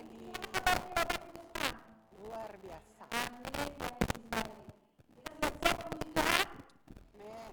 pagi. Luar biasa. Men.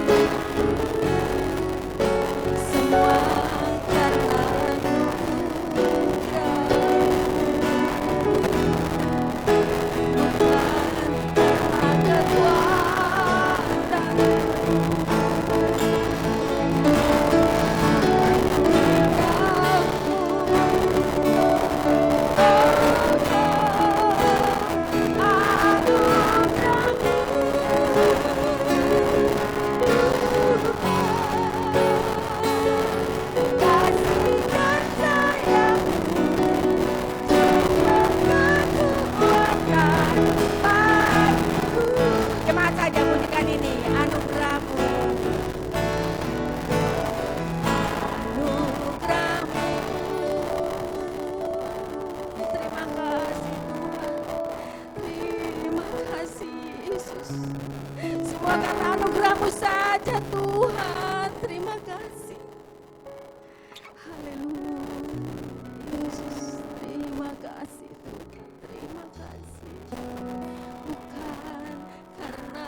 Semua karena Jemaat saja bunyikan ini, anugerahmu, anugerahmu. Terima kasih Tuhan, terima kasih Yesus. Semua karena anugerahmu saja Tuhan, terima kasih. Haleluya, Yesus, terima kasih Tuhan, terima kasih. Bukan karena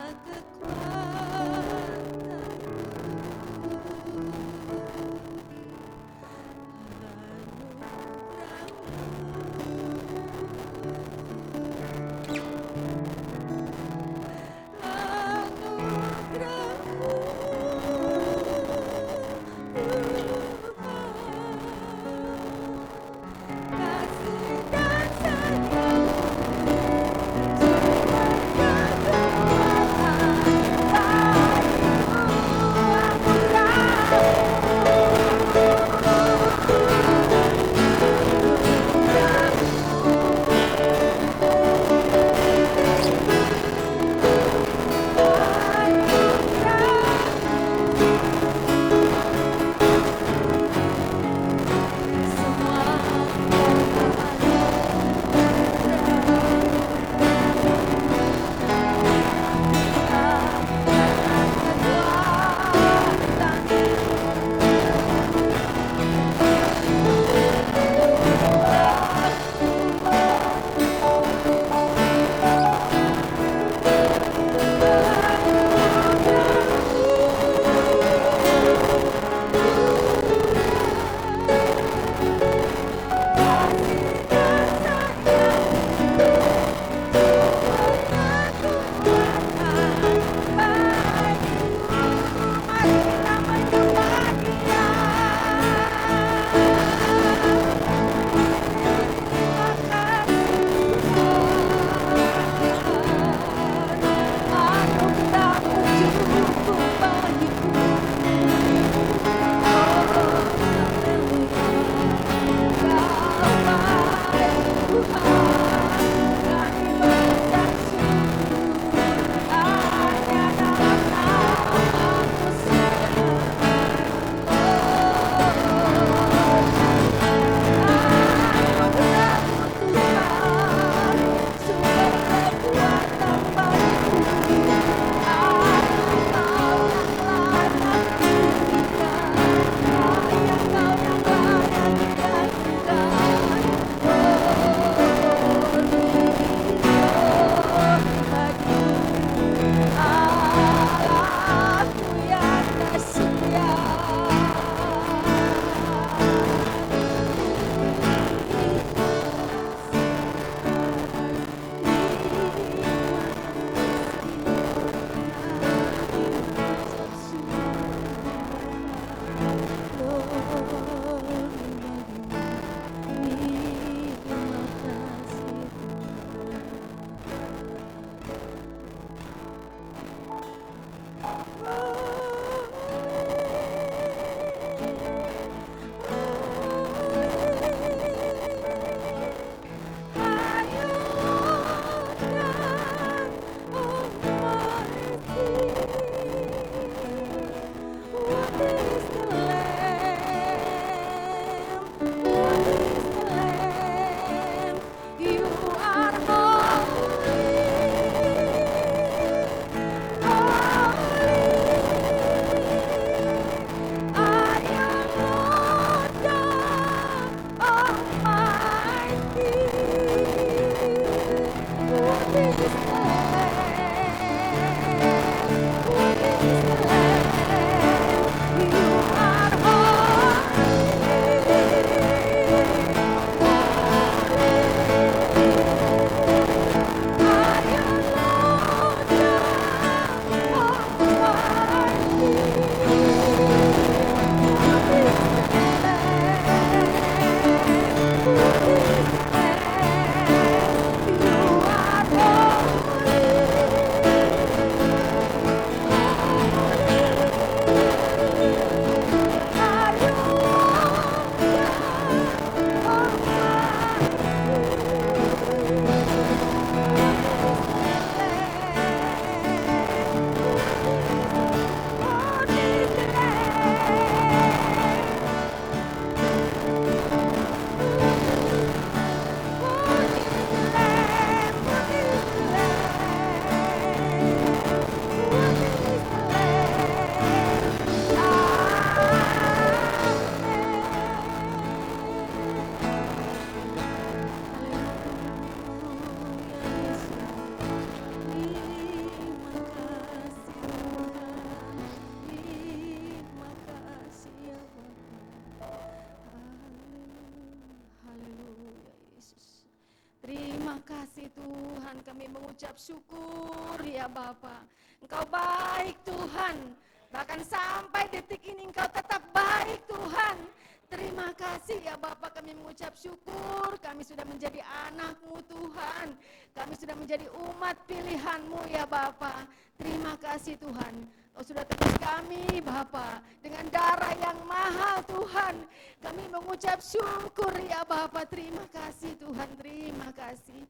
Tuhan, kami mengucap syukur ya Bapa. Engkau baik Tuhan, bahkan sampai detik ini Engkau tetap baik Tuhan. Terima kasih ya Bapa, kami mengucap syukur, kami sudah menjadi anak-Mu Tuhan. Kami sudah menjadi umat pilihan-Mu ya Bapa. Terima kasih Tuhan, Kau sudah tebus kami Bapa dengan darah yang mahal Tuhan. Kami mengucap syukur ya Bapa, terima kasih Tuhan, terima kasih.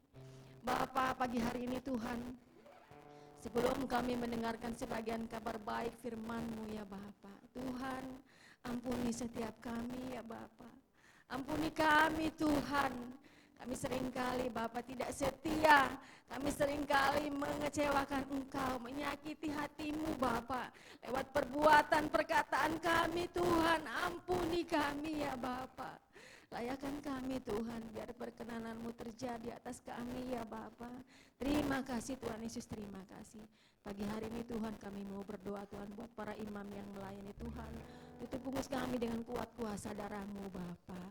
Bapa, pagi hari ini Tuhan, sebelum kami mendengarkan sebagian kabar baik firman-Mu ya Bapa, Tuhan, ampuni setiap kami ya Bapa. Ampuni kami Tuhan. Kami seringkali Bapa tidak setia. Kami seringkali mengecewakan Engkau, menyakiti hati-Mu Bapa. Lewat perbuatan, perkataan kami Tuhan, ampuni kami ya Bapa. Layakan kami Tuhan, biar perkenanan-Mu terjadi atas kami ya Bapa. Terima kasih Tuhan Yesus, terima kasih. Pagi hari ini Tuhan kami mau berdoa Tuhan buat para imam yang melayani Tuhan. Tutup bungkus kami dengan kuat kuasa darah-Mu Bapa.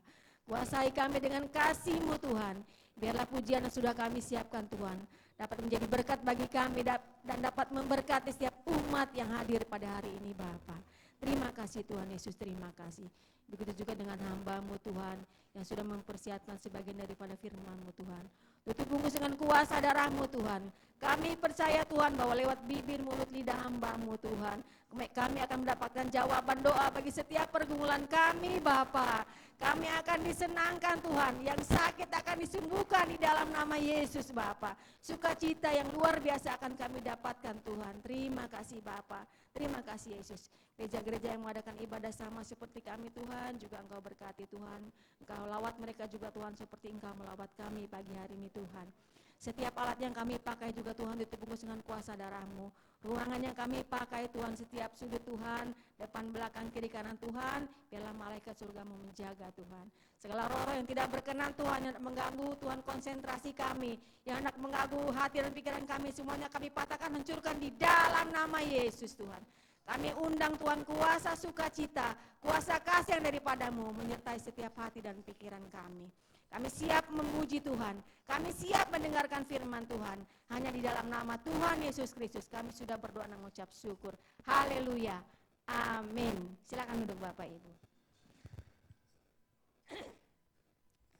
Kuasai kami dengan kasih-Mu Tuhan. Biarlah pujian yang sudah kami siapkan Tuhan dapat menjadi berkat bagi kami dan dapat memberkati setiap umat yang hadir pada hari ini Bapa. Terima kasih Tuhan Yesus, terima kasih. Begitu juga dengan hamba-Mu Tuhan yang sudah mempersiapkan sebagian daripada firman-Mu Tuhan. Tutup bungkus dengan kuasa darah-Mu Tuhan. Kami percaya Tuhan bahwa lewat bibir, mulut, lidah hamba-Mu Tuhan, kami akan mendapatkan jawaban doa bagi setiap pergumulan kami Bapa. Kami akan disenangkan Tuhan, yang sakit akan disembuhkan di dalam nama Yesus Bapa. Sukacita yang luar biasa akan kami dapatkan Tuhan. Terima kasih Bapa, terima kasih Yesus. Gereja-gereja yang mengadakan ibadah sama seperti kami Tuhan, juga Engkau berkati Tuhan. Engkau lawat mereka juga Tuhan seperti Engkau melawat kami pagi hari ini Tuhan. Setiap alat yang kami pakai juga Tuhan ditebus dengan kuasa darah-Mu. Ruangan yang kami pakai Tuhan, setiap sudut Tuhan, depan belakang kiri kanan Tuhan, biarlah malaikat surga-Mu menjaga Tuhan. Segala roh-roh yang tidak berkenan Tuhan, yang mengganggu Tuhan konsentrasi kami, yang hendak mengganggu hati dan pikiran kami, semuanya kami patahkan, hancurkan di dalam nama Yesus Tuhan. Kami undang Tuhan kuasa sukacita, kuasa kasih yang daripada-Mu menyertai setiap hati dan pikiran kami. Kami siap memuji Tuhan, kami siap mendengarkan firman Tuhan. Hanya di dalam nama Tuhan Yesus Kristus kami sudah berdoa dan mengucap syukur. Haleluya, amin. Silakan duduk Bapak Ibu.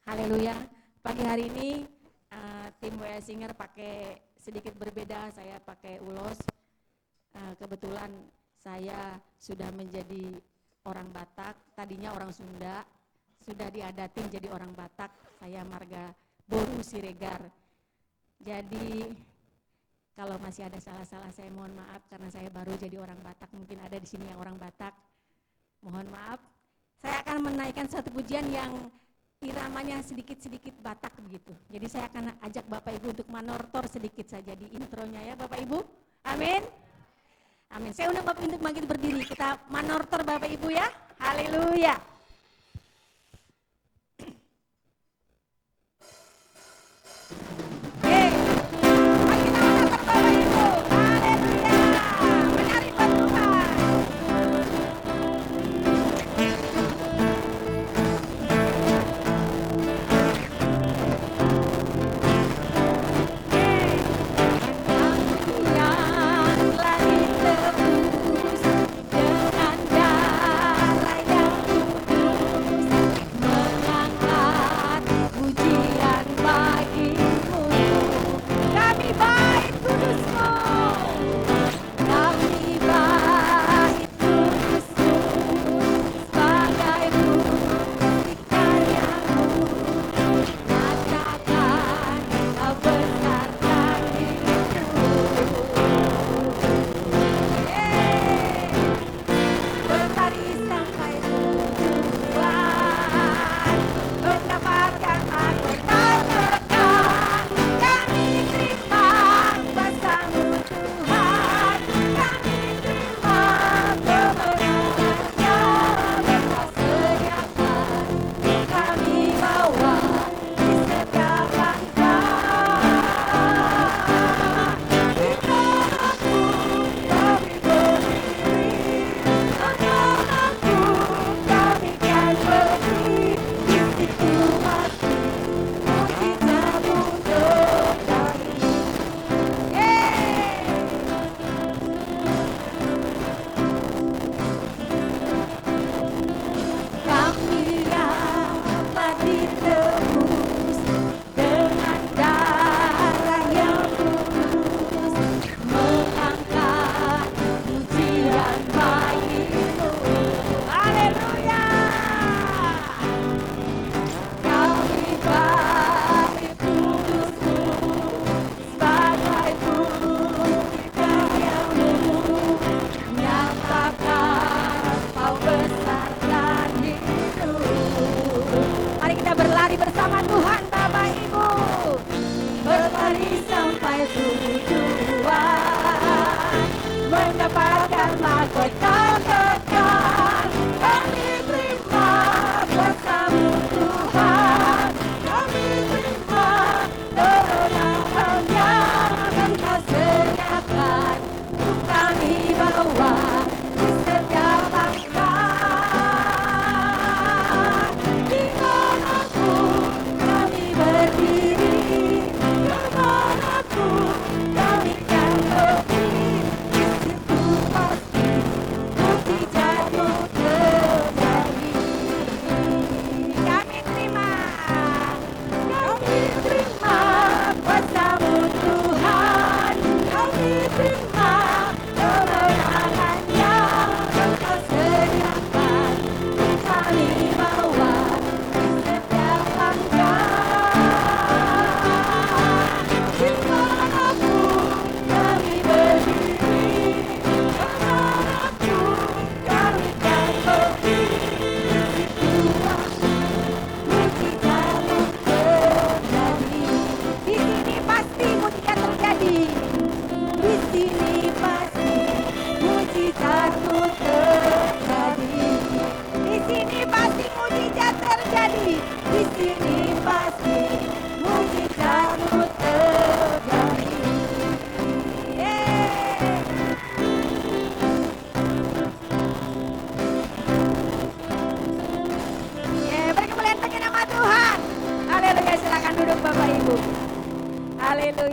Haleluya, pagi hari ini tim WA Singer pakai sedikit berbeda, saya pakai ulos. Kebetulan saya sudah menjadi orang Batak, tadinya orang Sunda. Sudah diadatin jadi orang Batak, saya marga Boru Siregar. Jadi kalau masih ada salah-salah saya mohon maaf karena saya baru jadi orang Batak, mungkin ada di sini yang orang Batak. Mohon maaf. Saya akan menaikkan satu pujian yang iramanya sedikit-sedikit Batak begitu. Jadi saya akan ajak Bapak Ibu untuk manortor sedikit saja di intronya ya Bapak Ibu. Amin. Amin. Saya undang Bapak Ibu untuk bangkit berdiri. Kita manortor Bapak Ibu ya. Haleluya. Dengan darah yang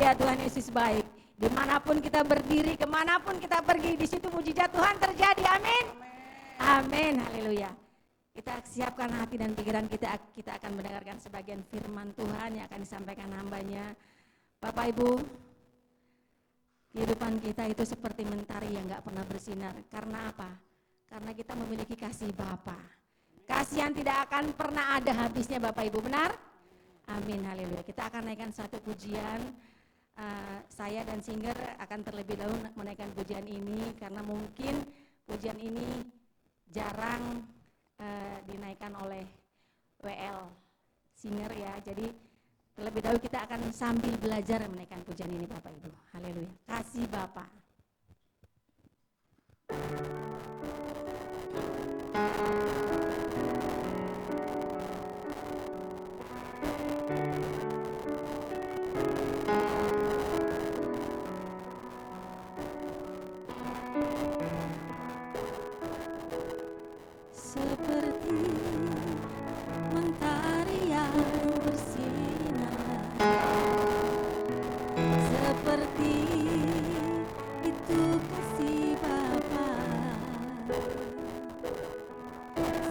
Haleluya, Tuhan Yesus baik. Dimanapun kita berdiri, kemanapun kita pergi, di situ mujizat Tuhan terjadi. Amin. Amin. Haleluya. Kita siapkan hati dan pikiran kita akan mendengarkan sebagian firman Tuhan yang akan disampaikan hambanya. Bapak Ibu, kehidupan kita itu seperti mentari yang gak pernah bersinar. Karena apa? Karena kita memiliki kasih Bapa. Kasih yang tidak akan pernah ada habisnya Bapak Ibu, benar? Amin, haleluya. Kita akan naikkan satu pujian. Saya dan singer akan terlebih dahulu menaikkan pujian ini karena mungkin pujian ini jarang dinaikkan oleh WL singer ya. Jadi terlebih dahulu kita akan sambil belajar menaikkan pujian ini Bapak Ibu. Haleluya. Kasih Bapa. Seperti mentari yang bersinar, seperti itu kasih Bapa,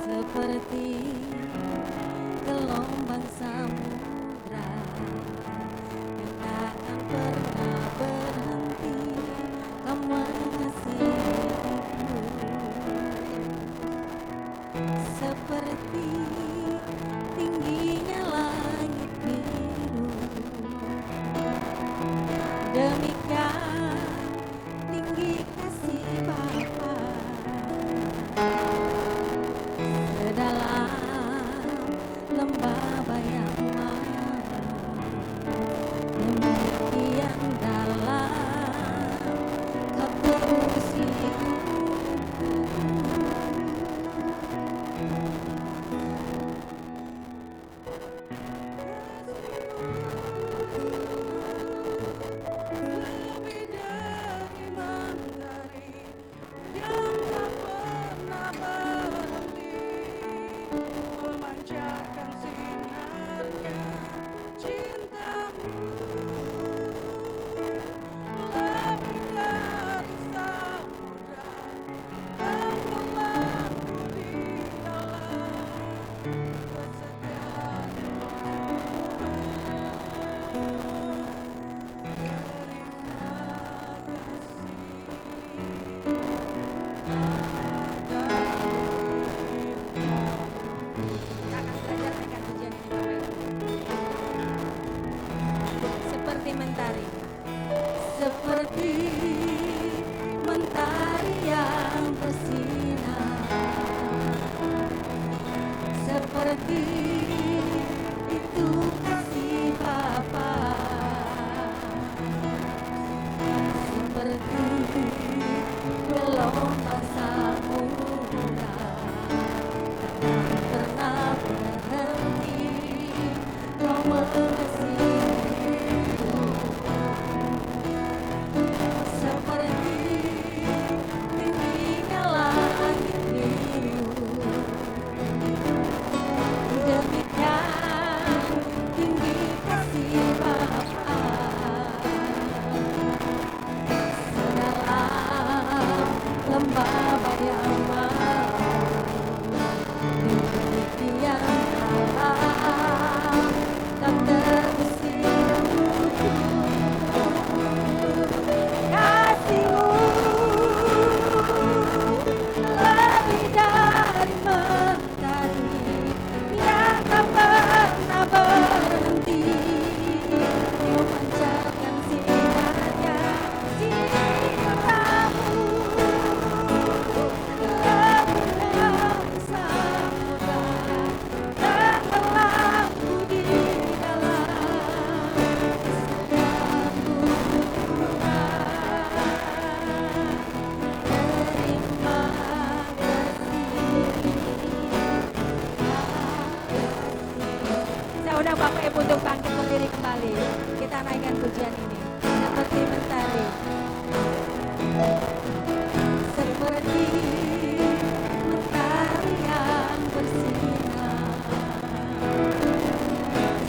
seperti gelombang samudra yang takkan pernah berhenti. Kau mengasihiku seperti tingginya langit biru, demikian tinggi kasih Bapa. Sedalam lembah bayang mana, demikian dalam kau terusik.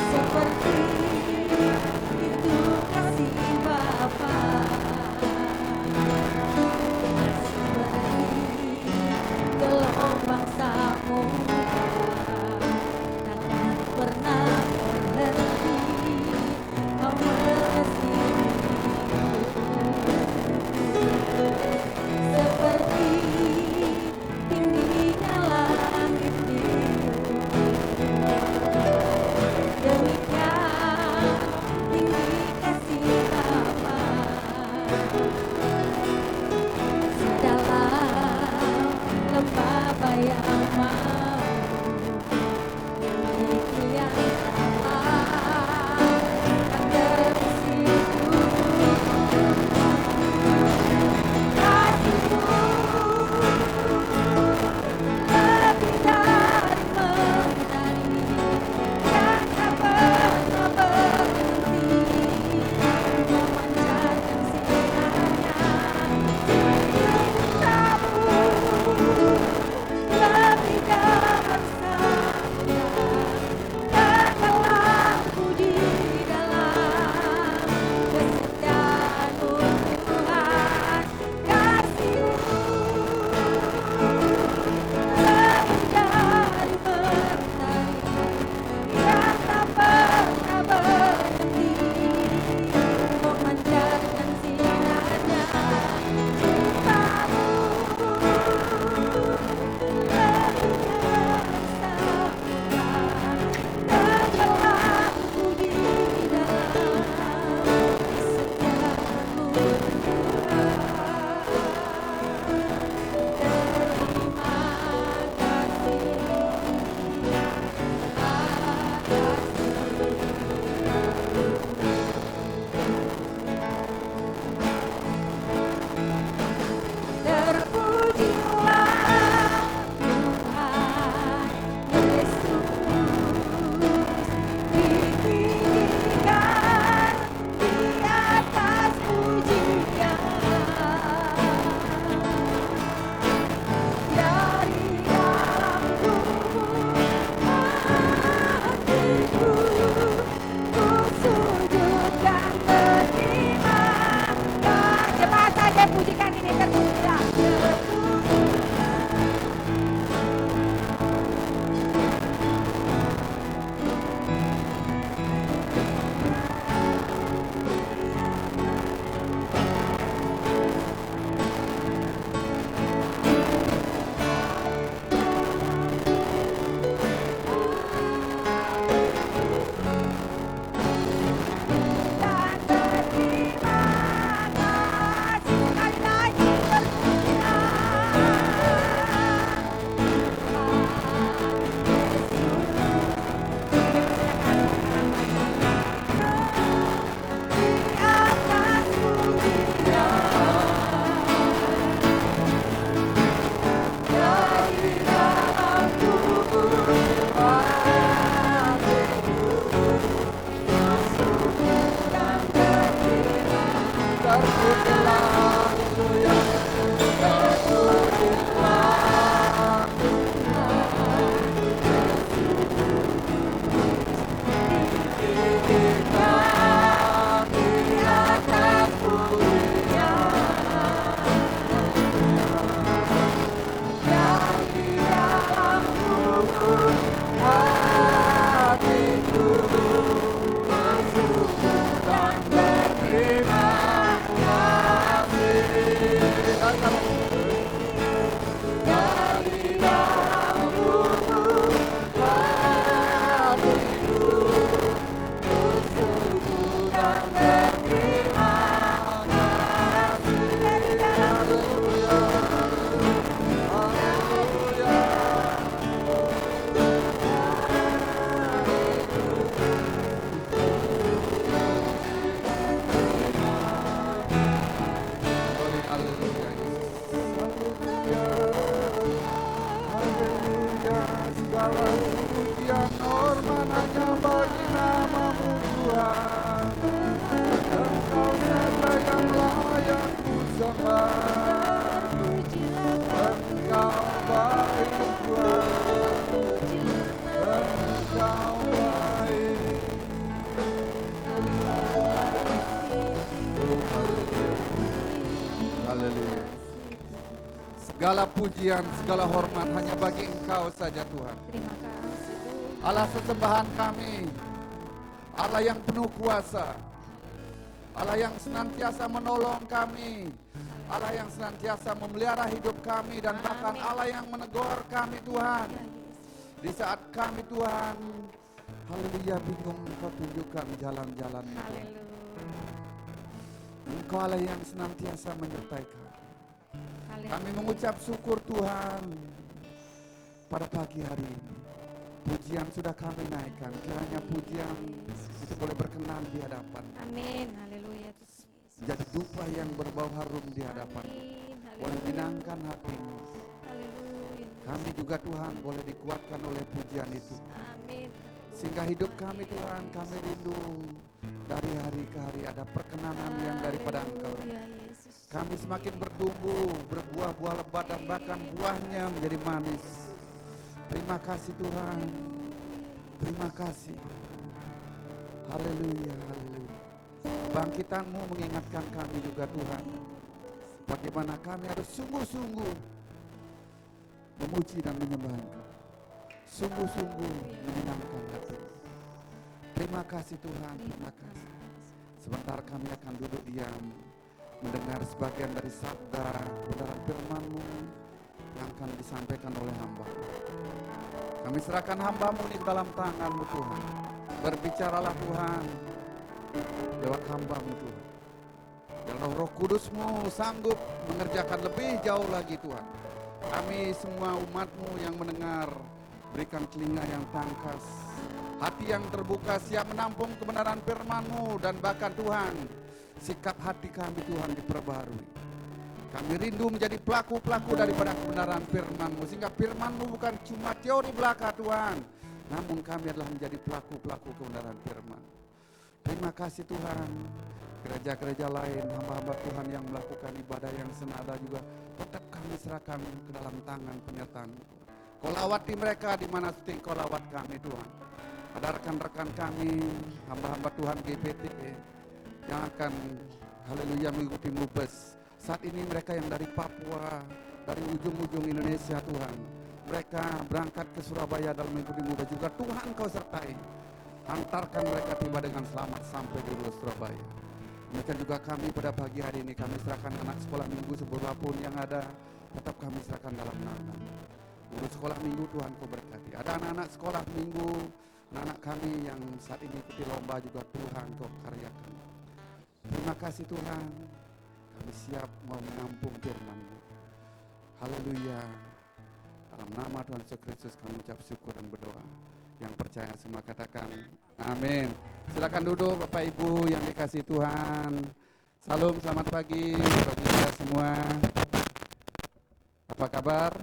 Seperti itu kasih Bapa yang mau, itu yang salah kan terus hidup. Kasih-Mu lebih dari mentari yang tak pernah berhenti memancarkan sinarnya. Cinta-Mu lebih dari samudra, tenggelamku di dalam kesetiaan-Mu Tuhan. Kasih-Mu lebih dari mentari yang tak pernah berhenti memancarkan sinarnya. Cinta-Mu lebih dari samudra, tenggelamku di dalam kesetiaan-Mu Tuhan. Terpujilah Tuhan Yesus, ditinggikan di atas pujian. Dari dalam tubuh hatiku, ku sujud dan terima. Cepat saja pujikan ini, terpujilah. Dan terima kasih sekali lagi, di atas pujian. Dari dalam tubuh hatiku, sujud dan terima. Terpujilah Di atas pujian. Dari dalam tubuh hatiku, sujud dan terima kasih. Dari dalam tubuh hatiku, sujud dan terima kasih. Dari dalam Haleluya, segala pujian hormat hanya bagi nama-Mu Tuhan. Engkau saja yang layak ku sembah. Engkau baik Tuhan, Engkau baik. Haleluya. Segala pujian, segala hormat hanya bagi Engkau saja Tuhan. Terima kasih Tuhan. Allah sesembahan kami, Allah yang penuh kuasa, Allah yang senantiasa menolong kami, Allah yang senantiasa memelihara hidup kami, dan bahkan Allah yang menegur kami Tuhan. Di saat kami Tuhan, haleluya, bingung, Engkau tunjukkan jalan-jalan-Mu. Engkau Allah yang senantiasa menyertai kami. Kami mengucap syukur Tuhan. pada pagi hari ini. Pujian sudah kami naikkan, kiranya pujian itu boleh berkenan di hadapan. Amin. Haleluya Tuhan Yesus. Jadi dupa yang berbau harum di hadapan. Amin. Boleh Haleluya. menyenangkan hatimu. Haleluya. Kami juga Tuhan boleh dikuatkan oleh pujian itu. Amin. Sehingga hidup kami Tuhan, kami rindu dari hari ke hari ada perkenanan yang daripada Engkau. Haleluya, Yesus. Kami semakin bertumbuh, berbuah-buah lebat dan bahkan buahnya menjadi manis. Terima kasih Tuhan. Terima kasih. Haleluya, haleluya. Bangkitan-Mu mengingatkan kami juga Tuhan. Bagaimana kami harus sungguh-sungguh memuji dan menyembah Engkau. Sungguh-sungguh menyenangkan hati. Terima kasih Tuhan, terima kasih. Sebentar kami akan duduk diam, mendengar sebagian dari sabda kebenaran firman-Mu yang akan disampaikan oleh hamba. Kami serahkan hamba-Mu di dalam tangan-Mu Tuhan. Berbicaralah Tuhan lewat hamba-Mu Tuhan. Dan Roh Kudus-Mu sanggup mengerjakan lebih jauh lagi Tuhan. Kami semua umat-Mu yang mendengar, berikan telinga yang tangkas, hati yang terbuka siap menampung kebenaran firman-Mu, dan bahkan Tuhan, sikap hati kami Tuhan diperbarui. Kami rindu menjadi pelaku-pelaku daripada kebenaran firman-Mu, sehingga firman-Mu bukan cuma teori belaka Tuhan, namun kami adalah menjadi pelaku-pelaku kebenaran firman. Terima kasih Tuhan. Gereja-gereja lain, hamba-hamba Tuhan yang melakukan ibadah yang senada juga tetap kami serahkan ke dalam tangan penyertaan-Mu. Kau lawati mereka di mana syuting Kau lawat kami Tuhan. Ada rekan-rekan kami, hamba-hamba Tuhan GPT yang akan haleluya mengikuti Mubes. Saat ini mereka yang dari Papua, dari ujung-ujung Indonesia Tuhan, mereka berangkat ke Surabaya dalam mengikuti Mubes juga. Tuhan Kau sertai, hantarkan mereka tiba dengan selamat sampai di Surabaya. Demikian juga kami pada pagi hari ini, kami serahkan anak sekolah minggu seberapapun yang ada, tetap kami serahkan dalam nama. Guru sekolah minggu Tuhan Kau berkati. Ada anak-anak sekolah minggu, anak-anak kami yang saat ini ikuti lomba juga Tuhan Kau karyakan. Terima kasih Tuhan, kami siap mau menampung firman-Mu. Haleluya. Dalam nama Tuhan Yesus Kristus kami ucap syukur dan berdoa. Yang percaya semua katakan amin. Silakan duduk Bapak Ibu yang dikasihi Tuhan. Salam, selamat pagi bagi kita semua. Apa kabar?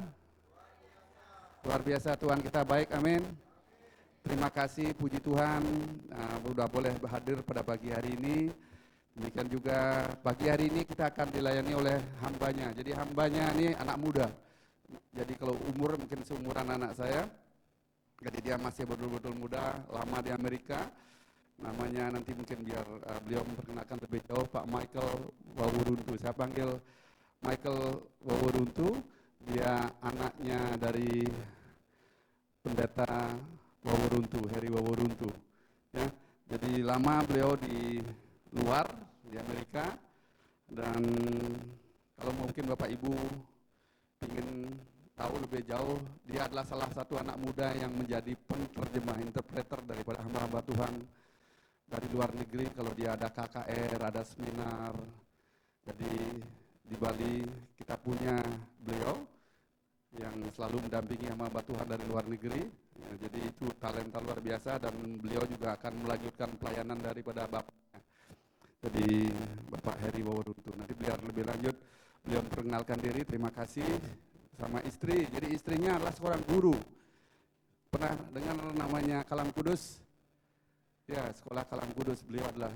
Luar biasa, Tuhan kita baik, amin. Terima kasih, puji Tuhan, sudah boleh hadir pada pagi hari ini. Demikian juga pagi hari ini kita akan dilayani oleh hambanya. Jadi hambanya ini anak muda. Jadi kalau umur mungkin seumuran anak saya. Jadi dia masih betul-betul muda, lama di Amerika. Namanya nanti mungkin biar beliau memperkenalkan lebih jauh, Pak Michael Wawuruntu. Saya panggil Michael Wawuruntu. Dia anaknya dari pendeta Wawuruntu, Heri Wawuruntu. Ya, jadi lama beliau di luar, di Amerika. Dan kalau mungkin Bapak Ibu ingin tahu lebih jauh, dia adalah salah satu anak muda yang menjadi penerjemah, interpreter daripada hamba-hamba Tuhan dari luar negeri. Kalau dia ada KKR, ada seminar. Jadi di Bali kita punya beliau yang selalu mendampingi hamba-hamba Tuhan dari luar negeri. Ya, jadi itu talenta luar biasa dan beliau juga akan melanjutkan pelayanan daripada bapaknya. Jadi Bapak Heri Wawuruntu. Nanti biar lebih lanjut beliau memperkenalkan diri. Terima kasih. Sama istri, jadi istrinya adalah seorang guru. Pernah dengar namanya Kalam Kudus? Ya, sekolah Kalam Kudus, beliau adalah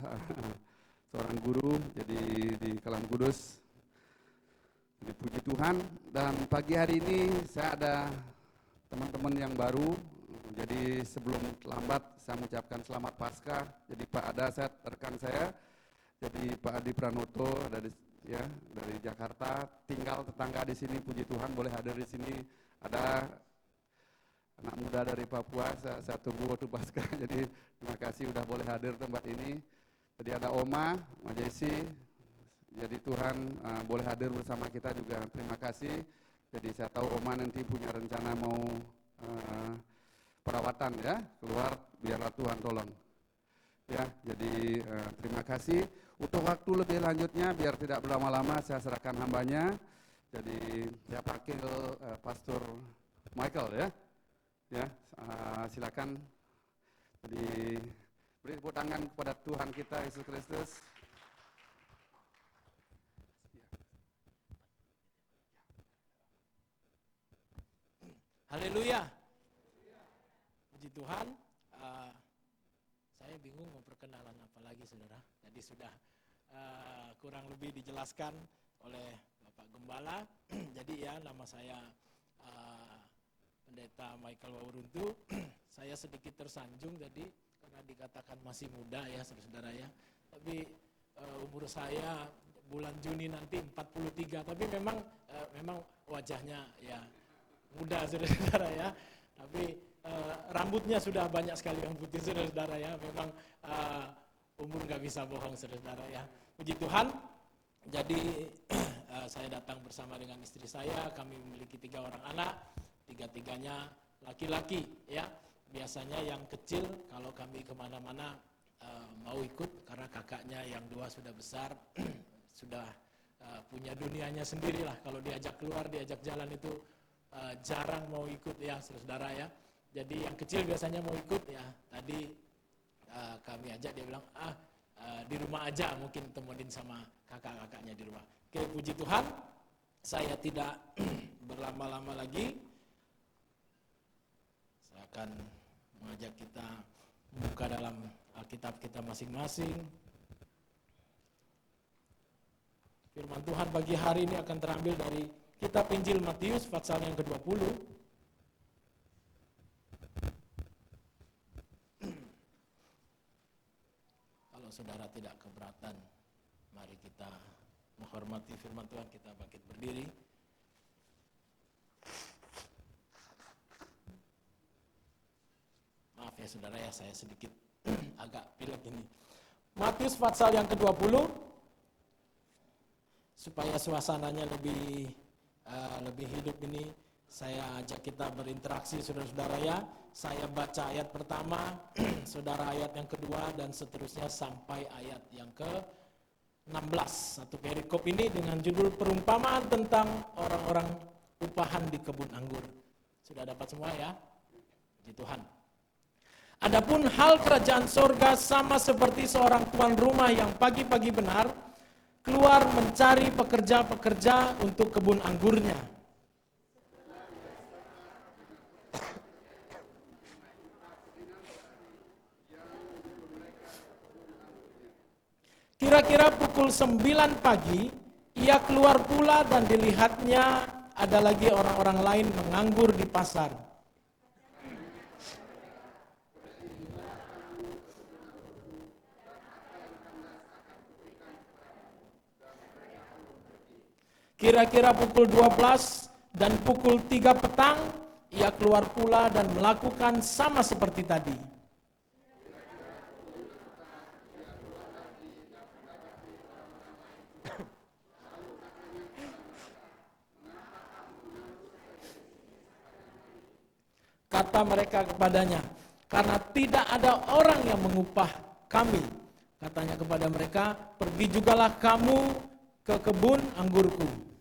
seorang guru, jadi di Kalam Kudus. Jadi puji Tuhan, dan pagi hari ini saya ada teman-teman yang baru. Jadi sebelum terlambat, saya mengucapkan selamat Paskah. Jadi Pak Adasat, rekan saya, jadi Pak Adi Pranoto ada ya dari Jakarta, tinggal tetangga di sini, puji Tuhan boleh hadir di sini. Ada anak muda dari Papua, saya tunggu waktu Paskah, jadi terima kasih udah boleh hadir tempat ini. Jadi ada Oma Jesi, jadi Tuhan boleh hadir bersama kita juga, terima kasih. Jadi saya tahu Oma nanti punya rencana mau perawatan ya, keluar biarlah Tuhan tolong. Ya, jadi terima kasih. Untuk waktu lebih lanjutnya, biar tidak berlama-lama, saya serahkan hambanya. Jadi saya panggil Pastor Michael ya. Ya, silakan beri tepuk tangan kepada Tuhan kita Yesus Kristus. Haleluya. Puji Tuhan. Saya bingung mau perkenalan apa lagi, saudara. Jadi sudah kurang lebih dijelaskan oleh Bapak Gembala. Jadi ya, nama saya Pendeta Michael Wawuruntu. Saya sedikit tersanjung jadi karena dikatakan masih muda ya, saudara ya. Tapi umur saya bulan Juni nanti 43. Tapi memang wajahnya ya muda, saudara ya. Tapi rambutnya sudah banyak sekali yang putih, saudara ya. Memang umur nggak bisa bohong, saudara ya. Puji Tuhan. Jadi saya datang bersama dengan istri saya. Kami memiliki 3 orang anak, 3-tiganya laki-laki ya. Biasanya yang kecil kalau kami kemana-mana mau ikut karena kakaknya yang 2 sudah besar, sudah punya dunianya sendirilah. Kalau diajak keluar, diajak jalan itu jarang mau ikut ya, saudara ya. Jadi yang kecil biasanya mau ikut ya. Tadi kami ajak, dia bilang di rumah aja, mungkin temenin sama kakak-kakaknya di rumah. Oke, puji Tuhan. Saya tidak berlama-lama lagi. Saya akan mengajak kita buka dalam Alkitab kita masing-masing. Firman Tuhan pagi hari ini akan terambil dari Kitab Injil Matius pasal yang ke-20. Kalau saudara tidak keberatan, mari kita menghormati firman Tuhan, kita bangkit berdiri. Maaf ya saudara ya, saya sedikit agak pilek ini. Matius pasal yang ke-20, supaya suasananya lebih hidup ini, saya ajak kita berinteraksi, saudara-saudara ya. Saya baca ayat pertama, saudara ayat yang kedua, dan seterusnya sampai ayat yang ke-16. Satu perikop ini dengan judul perumpamaan tentang orang-orang upahan di kebun anggur. Sudah dapat semua ya? Puji Tuhan. Adapun hal kerajaan sorga sama seperti seorang tuan rumah yang pagi-pagi benar keluar mencari pekerja-pekerja untuk kebun anggurnya. Kira-kira pukul 9 pagi, ia keluar pula dan dilihatnya ada lagi orang-orang lain menganggur di pasar. Kira-kira pukul 12 dan pukul 3 petang, ia keluar pula dan melakukan sama seperti tadi. Kata mereka kepadanya, karena tidak ada orang yang mengupah kami. Katanya kepada mereka, pergi jugalah kamu ke kebun anggurku.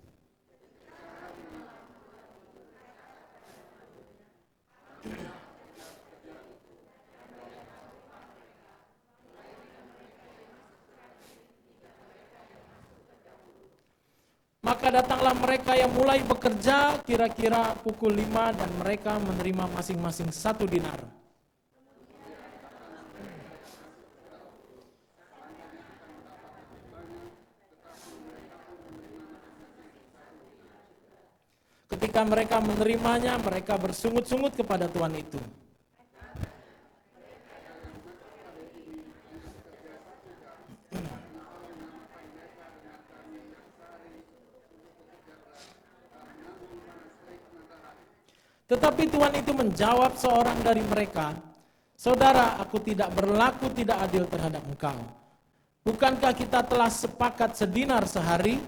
Maka datanglah mereka yang mulai bekerja kira-kira pukul 5 dan mereka menerima masing-masing 1 dinar. Ketika mereka menerimanya, mereka bersungut-sungut kepada tuan itu. Tetapi Tuhan itu menjawab seorang dari mereka, saudara, aku tidak berlaku tidak adil terhadap engkau. Bukankah kita telah sepakat sedinar sehari?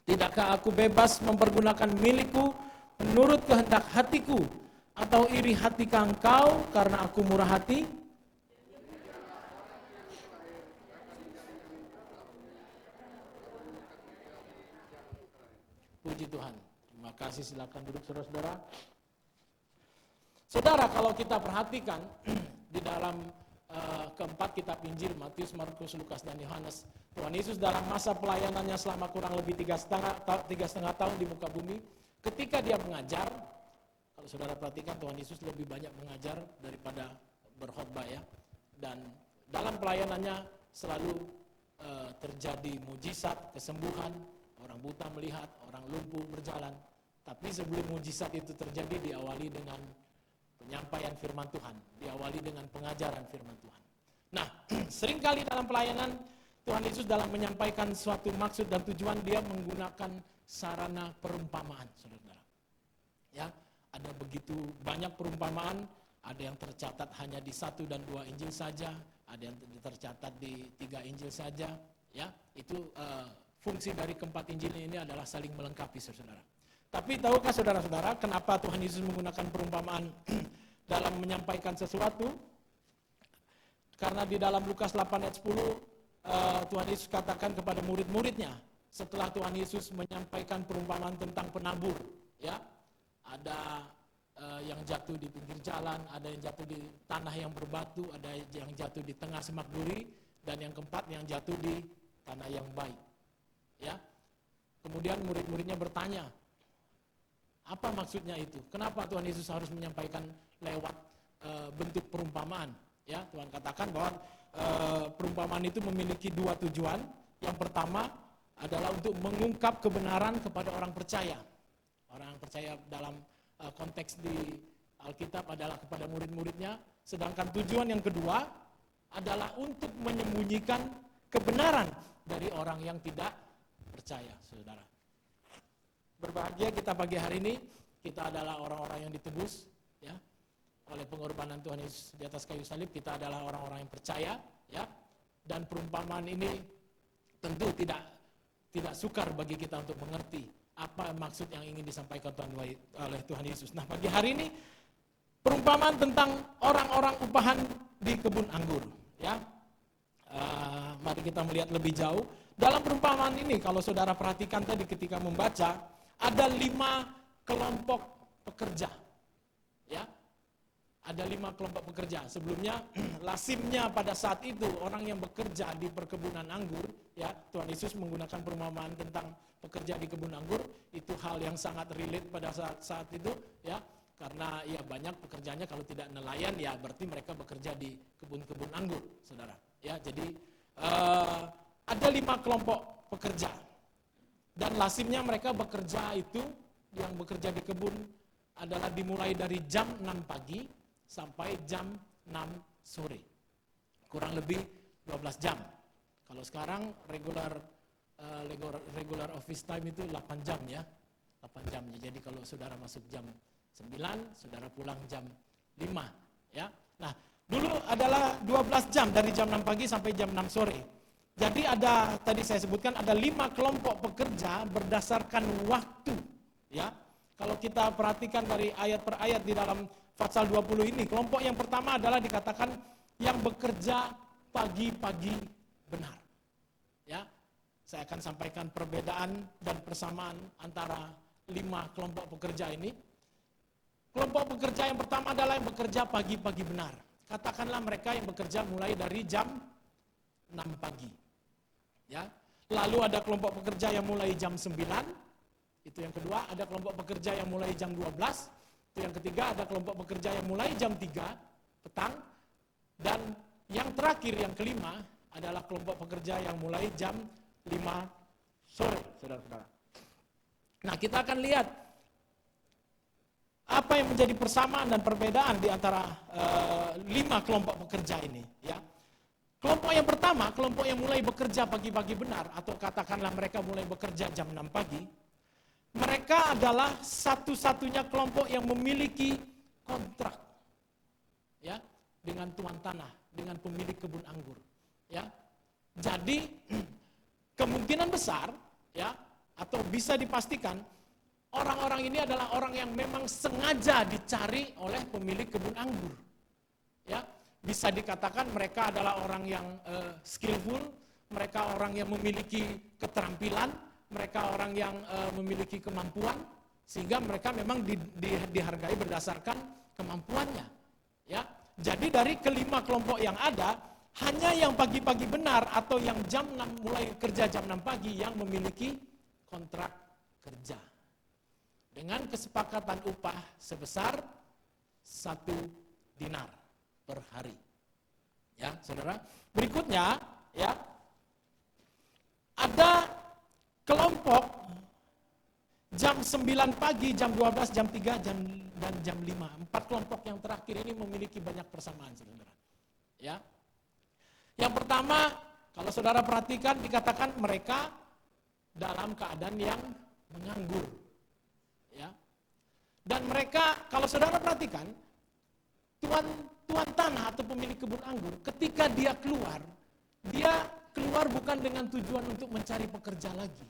Tidakkah aku bebas mempergunakan milikku menurut kehendak hatiku? Atau iri hatikah engkau karena aku murah hati? Puji Tuhan. Terima kasih, silakan duduk saudara-saudara. Saudara, kalau kita perhatikan di dalam keempat kitab Injil, Matius, Markus, Lukas, dan Yohanes, Tuhan Yesus dalam masa pelayanannya selama kurang lebih 3,5 tahun di muka bumi, ketika dia mengajar, kalau saudara perhatikan Tuhan Yesus lebih banyak mengajar daripada berkhotbah ya. Dan dalam pelayanannya selalu terjadi mujizat, kesembuhan, orang buta melihat, orang lumpuh berjalan. Tapi sebelum mujizat itu terjadi diawali dengan penyampaian firman Tuhan, diawali dengan pengajaran firman Tuhan. Nah, seringkali dalam pelayanan Tuhan Yesus dalam menyampaikan suatu maksud dan tujuan dia menggunakan sarana perumpamaan, saudara. Ya, ada begitu banyak perumpamaan, ada yang tercatat hanya di 1 dan 2 Injil saja, ada yang tercatat di 3 Injil saja. Ya, itu fungsi dari keempat Injil ini adalah saling melengkapi, saudara. Tapi tahukah saudara-saudara kenapa Tuhan Yesus menggunakan perumpamaan dalam menyampaikan sesuatu? Karena di dalam Lukas 8 ayat 10 Tuhan Yesus katakan kepada murid-muridnya setelah Tuhan Yesus menyampaikan perumpamaan tentang penabur, ya, ada yang jatuh di pinggir jalan, ada yang jatuh di tanah yang berbatu, ada yang jatuh di tengah semak duri, dan yang keempat yang jatuh di tanah yang baik. Ya, kemudian murid-muridnya bertanya, apa maksudnya itu? Kenapa Tuhan Yesus harus menyampaikan lewat bentuk perumpamaan? Ya, Tuhan katakan bahwa perumpamaan itu memiliki 2 tujuan. Yang pertama adalah untuk mengungkap kebenaran kepada orang percaya. Orang percaya dalam konteks di Alkitab adalah kepada murid-muridnya. Sedangkan tujuan yang kedua adalah untuk menyembunyikan kebenaran dari orang yang tidak percaya, saudara. Berbahagia kita pagi hari ini, kita adalah orang-orang yang ditebus ya, oleh pengorbanan Tuhan Yesus di atas kayu salib. Kita adalah orang-orang yang percaya ya. Dan perumpamaan ini tentu tidak sukar bagi kita untuk mengerti apa maksud yang ingin disampaikan oleh Tuhan Yesus. Nah, pagi hari ini perumpamaan tentang orang-orang upahan di kebun anggur ya. Mari kita melihat lebih jauh. Dalam perumpamaan ini kalau saudara perhatikan tadi ketika membaca, ada 5 kelompok pekerja. Ya. Ada 5 kelompok pekerja. Sebelumnya lazimnya pada saat itu orang yang bekerja di perkebunan anggur, ya, Tuhan Yesus menggunakan perumpamaan tentang pekerja di kebun anggur, itu hal yang sangat relate pada saat itu, ya. Karena ya banyak pekerjaannya kalau tidak nelayan ya berarti mereka bekerja di kebun-kebun anggur, saudara. Ya, jadi ada 5 kelompok pekerja. Dan lazimnya mereka bekerja itu, yang bekerja di kebun adalah dimulai dari jam 6 pagi sampai jam 6 sore. Kurang lebih 12 jam. Kalau sekarang regular office time itu 8 jam ya. 8 jam. Jadi kalau saudara masuk jam 9, saudara pulang jam 5 ya. Nah, dulu adalah 12 jam dari jam 6 pagi sampai jam 6 sore. Jadi ada, tadi saya sebutkan ada 5 kelompok pekerja berdasarkan waktu ya. Kalau kita perhatikan dari ayat per ayat di dalam Fatsal 20 ini, kelompok yang pertama adalah dikatakan yang bekerja pagi-pagi benar. Ya. Saya akan sampaikan perbedaan dan persamaan antara 5 kelompok pekerja ini. Kelompok pekerja yang pertama adalah yang bekerja pagi-pagi benar. Katakanlah mereka yang bekerja mulai dari jam 6 pagi. Ya. Lalu ada kelompok pekerja yang mulai jam 9. Itu yang kedua. Ada kelompok pekerja yang mulai jam 12. Itu yang ketiga. Ada kelompok pekerja yang mulai jam 3 petang. Dan yang terakhir, yang kelima adalah kelompok pekerja yang mulai jam 5 sore, saudara-saudara. Nah, kita akan lihat apa yang menjadi persamaan dan perbedaan di antara 5 kelompok pekerja ini. Ya. Kelompok yang pertama, kelompok yang mulai bekerja pagi-pagi benar, atau katakanlah mereka mulai bekerja jam 6 pagi, mereka adalah satu-satunya kelompok yang memiliki kontrak ya, dengan tuan tanah, dengan pemilik kebun anggur. Ya. Jadi kemungkinan besar ya, atau bisa dipastikan orang-orang ini adalah orang yang memang sengaja dicari oleh pemilik kebun anggur. Ya, bisa dikatakan mereka adalah orang yang skillful, mereka orang yang memiliki keterampilan, mereka orang yang memiliki kemampuan, sehingga mereka memang dihargai berdasarkan kemampuannya. Ya, jadi dari kelima kelompok yang ada, hanya yang pagi-pagi benar atau yang jam 6 mulai kerja jam 6 pagi yang memiliki kontrak kerja dengan kesepakatan upah sebesar 1 dinar per hari. Ya, saudara. Berikutnya, ya, ada kelompok jam 9 pagi, jam 12, jam 3, dan jam 5. 4 kelompok yang terakhir ini memiliki banyak persamaan, saudara. Ya. Yang pertama, kalau saudara perhatikan, dikatakan mereka dalam keadaan yang menganggur. Ya. Dan mereka, kalau saudara perhatikan, tuan tanah atau pemilik kebun anggur, ketika dia keluar bukan dengan tujuan untuk mencari pekerja lagi.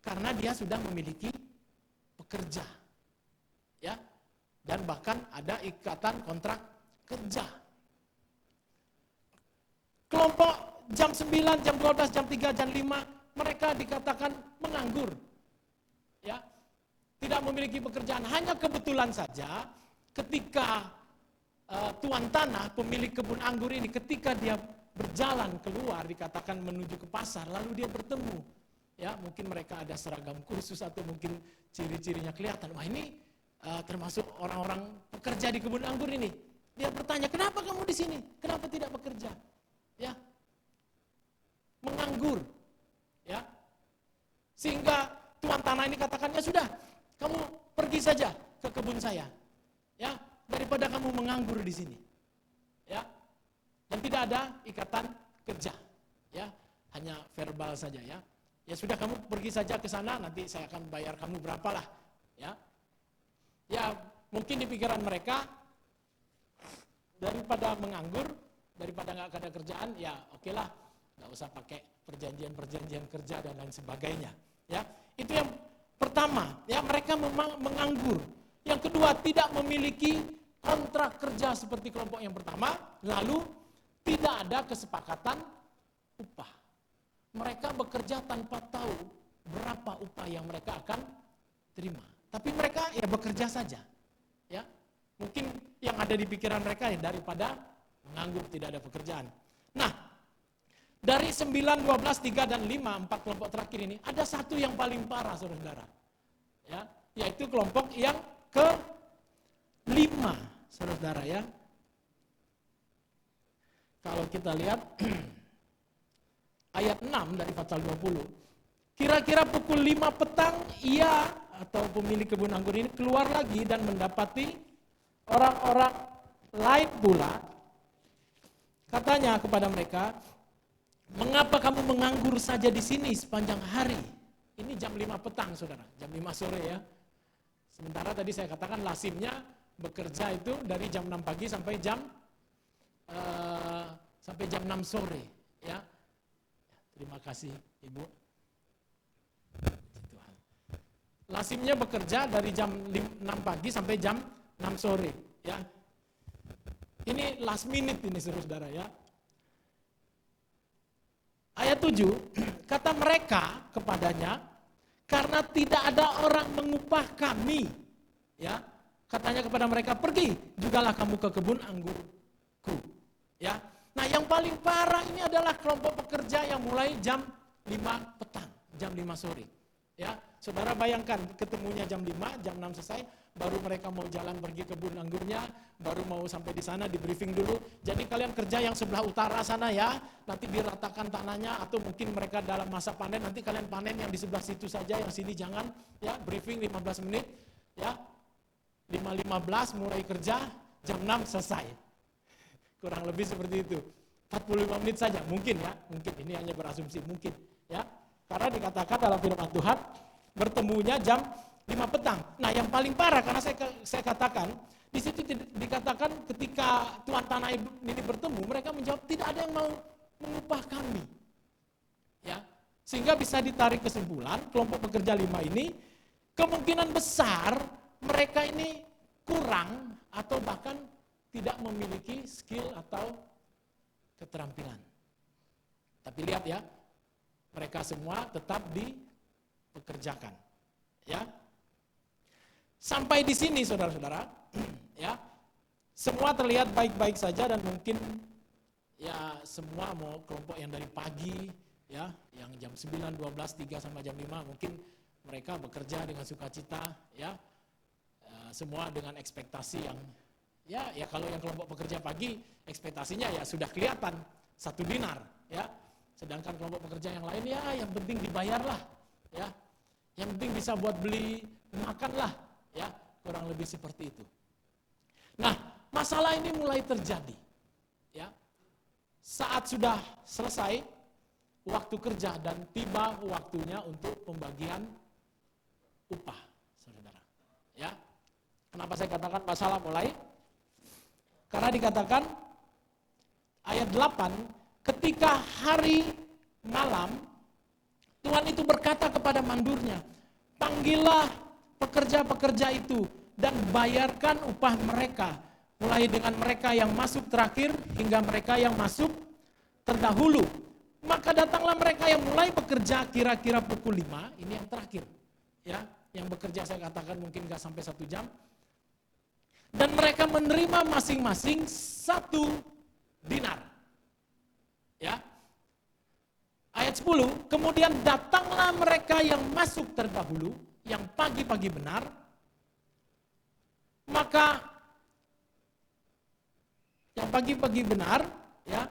Karena dia sudah memiliki pekerja. Ya. Dan bahkan ada ikatan kontrak kerja. Kelompok jam 9, jam 12, jam 3, jam 5, mereka dikatakan menganggur. Ya. Tidak memiliki pekerjaan. Hanya kebetulan saja ketika tuan tanah, pemilik kebun anggur ini, ketika dia berjalan keluar, dikatakan menuju ke pasar, lalu dia bertemu. Ya, mungkin mereka ada seragam khusus atau mungkin ciri-cirinya kelihatan. Wah, ini termasuk orang-orang pekerja di kebun anggur ini. Dia bertanya, kenapa kamu di sini? Kenapa tidak bekerja? Ya, menganggur. Ya, sehingga tuan tanah ini katakan, ya sudah, kamu pergi saja ke kebun saya. Ya, daripada kamu menganggur di sini. Ya. Dan tidak ada ikatan kerja. Ya, hanya verbal saja ya. Ya sudah, kamu pergi saja ke sana, nanti saya akan bayar kamu berapalah. Ya. Ya, mungkin di pikiran mereka daripada menganggur, daripada nggak ada kerjaan, ya okelah, nggak usah pakai perjanjian kerja dan lain sebagainya. Ya, itu yang pertama. Ya, mereka memang menganggur. Yang kedua, tidak memiliki kontrak kerja seperti kelompok yang pertama. Lalu tidak ada kesepakatan upah. Mereka bekerja tanpa tahu berapa upah yang mereka akan terima. Tapi mereka ya bekerja saja. Ya, mungkin yang ada di pikiran mereka ya daripada menganggur tidak ada pekerjaan. Nah, dari 9, 12, 3, dan 5, 4 kelompok terakhir ini, ada satu yang paling parah, saudara-saudara. Ya, yaitu kelompok yang ke-5, saudara-saudara ya. Kalau kita lihat ayat 6 dari pasal 20. Kira-kira pukul 5 petang, ia atau pemilik kebun anggur ini keluar lagi dan mendapati orang-orang lain pula. Katanya kepada mereka, mengapa kamu menganggur saja di sini sepanjang hari? Ini jam 5 petang, saudara, jam 5 sore ya. Sementara tadi saya katakan lazimnya bekerja itu dari jam 6 pagi sampai jam 6 sore. Ya. Terima kasih Ibu. Tuhan. Lazimnya bekerja dari jam 6 pagi sampai jam 6 sore. Ya. Ini last minute ini saudara ya. Ayat 7, kata mereka kepadanya, karena tidak ada orang mengupah kami. Ya, katanya kepada mereka, pergi jugalah kamu ke kebun anggurku. Ya. Nah, yang paling parah ini adalah kelompok pekerja yang mulai jam 5 petang, jam 5 sore. Ya, saudara bayangkan ketemunya jam 5, jam 6 selesai, baru mereka mau jalan pergi kebun anggurnya, baru mau sampai di sana di briefing dulu. Jadi kalian kerja yang sebelah utara sana ya, nanti diratakan tanahnya, atau mungkin mereka dalam masa panen, nanti kalian panen yang di sebelah situ saja, yang sini jangan. Ya, briefing 15 menit, ya, 5.15 mulai kerja, jam 6 selesai. Kurang lebih seperti itu. 45 menit saja, mungkin ya, mungkin ini hanya berasumsi, mungkin ya. Karena dikatakan dalam firman Tuhan, bertemunya jam 5 petang. Nah, yang paling parah karena saya katakan, di situ dikatakan ketika tuan tanah ini bertemu, mereka menjawab tidak ada yang mau mengupah kami. Ya. Sehingga bisa ditarik kesimpulan, kelompok pekerja 5 ini kemungkinan besar mereka ini kurang atau bahkan tidak memiliki skill atau keterampilan. Tapi lihat ya, mereka semua tetap pekerjakan. Ya. Sampai di sini saudara-saudara, ya. Semua terlihat baik-baik saja dan mungkin ya semua mau kelompok yang dari pagi ya, yang jam 9, 12, 3 sampai jam 5 mungkin mereka bekerja dengan sukacita ya. Semua dengan ekspektasi yang ya kalau yang kelompok pekerja pagi ekspektasinya ya sudah kelihatan 1 dinar ya. Sedangkan kelompok pekerja yang lain ya yang penting dibayarlah ya. Yang penting bisa buat beli makanlah ya, kurang lebih seperti itu. Nah, masalah ini mulai terjadi ya. Saat sudah selesai waktu kerja dan tiba waktunya untuk pembagian upah, saudara. Ya. Kenapa saya katakan masalah mulai? Karena dikatakan ayat 8, ketika hari malam Tuhan itu berkata kepada mandurnya, panggillah pekerja-pekerja itu dan bayarkan upah mereka, mulai dengan mereka yang masuk terakhir hingga mereka yang masuk terdahulu. Maka datanglah mereka yang mulai bekerja kira-kira pukul 5, ini yang terakhir. Ya, yang bekerja saya katakan mungkin gak sampai 1 jam. Dan mereka menerima masing-masing 1 dinar. Ya. Ayat 10, kemudian datanglah mereka yang masuk terdahulu, yang pagi-pagi benar, maka yang pagi-pagi benar, ya.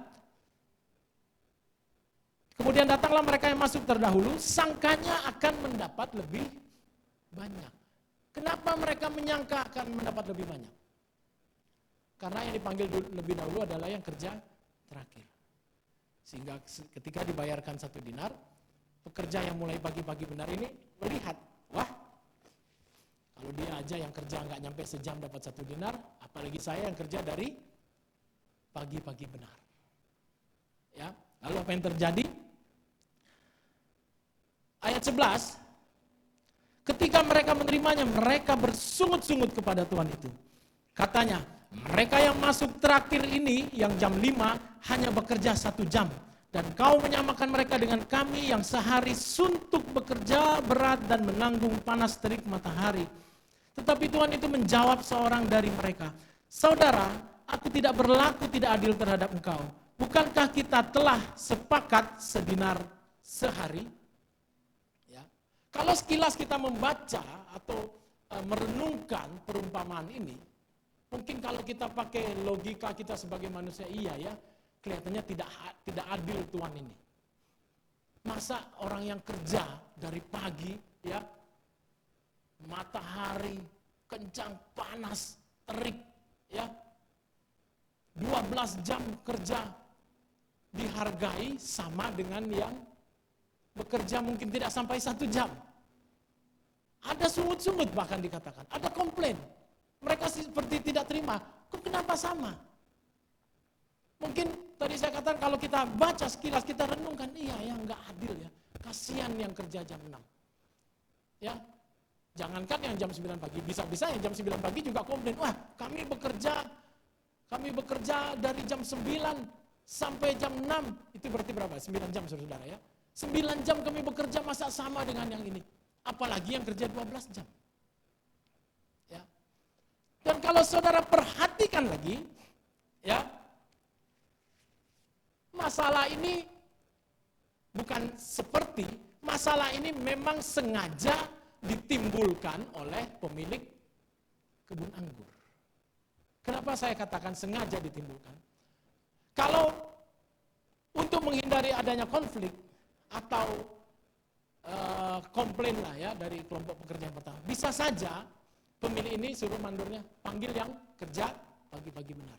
Kemudian datanglah mereka yang masuk terdahulu, sangkanya akan mendapat lebih banyak. Kenapa mereka menyangka akan mendapat lebih banyak? Karena yang dipanggil lebih dahulu adalah yang kerja terakhir. Sehingga ketika dibayarkan 1 dinar, pekerja yang mulai pagi-pagi benar ini melihat, wah, kalau dia aja yang kerja nggak nyampe sejam dapat 1 dinar, apalagi saya yang kerja dari pagi-pagi benar. Ya, lalu apa yang terjadi? Ayat 11, ketika mereka menerimanya, mereka bersungut-sungut kepada Tuhan itu. Katanya, mereka yang masuk terakhir ini, yang jam 5, hanya bekerja 1 jam. Dan kau menyamakan mereka dengan kami yang sehari suntuk bekerja berat dan menanggung panas terik matahari. Tetapi Tuhan itu menjawab seorang dari mereka, saudara, aku tidak berlaku tidak adil terhadap engkau. Bukankah kita telah sepakat sedinar sehari? Ya. Kalau sekilas kita membaca atau merenungkan perumpamaan ini, mungkin kalau kita pakai logika kita sebagai manusia, iya ya, kelihatannya tidak adil Tuhan ini. Masa orang yang kerja dari pagi, ya, matahari kencang, panas, terik, ya, 12 jam kerja dihargai sama dengan yang bekerja mungkin tidak sampai 1 jam. Ada sungut-sungut bahkan dikatakan, ada komplain. Mereka seperti tidak terima, kok kenapa sama? Mungkin tadi saya katakan kalau kita baca sekilas, kita renungkan, iya ya nggak adil ya, kasihan yang kerja jam 6. Ya, jangankan yang jam 9 pagi, bisa-bisa yang jam 9 pagi juga komplain, wah kami bekerja dari jam 9 sampai jam 6, itu berarti berapa? 9 jam saudara ya. 9 jam kami bekerja, masa sama dengan yang ini? Apalagi yang kerja 12 jam. Ya. Dan kalau saudara perhatikan lagi, ya, masalah ini bukan seperti, masalah ini memang sengaja ditimbulkan oleh pemilik kebun anggur. Kenapa saya katakan sengaja ditimbulkan? Kalau untuk menghindari adanya konflik atau komplain lah ya dari kelompok pekerja yang pertama, bisa saja pemilik ini suruh mandornya panggil yang kerja pagi-pagi benar.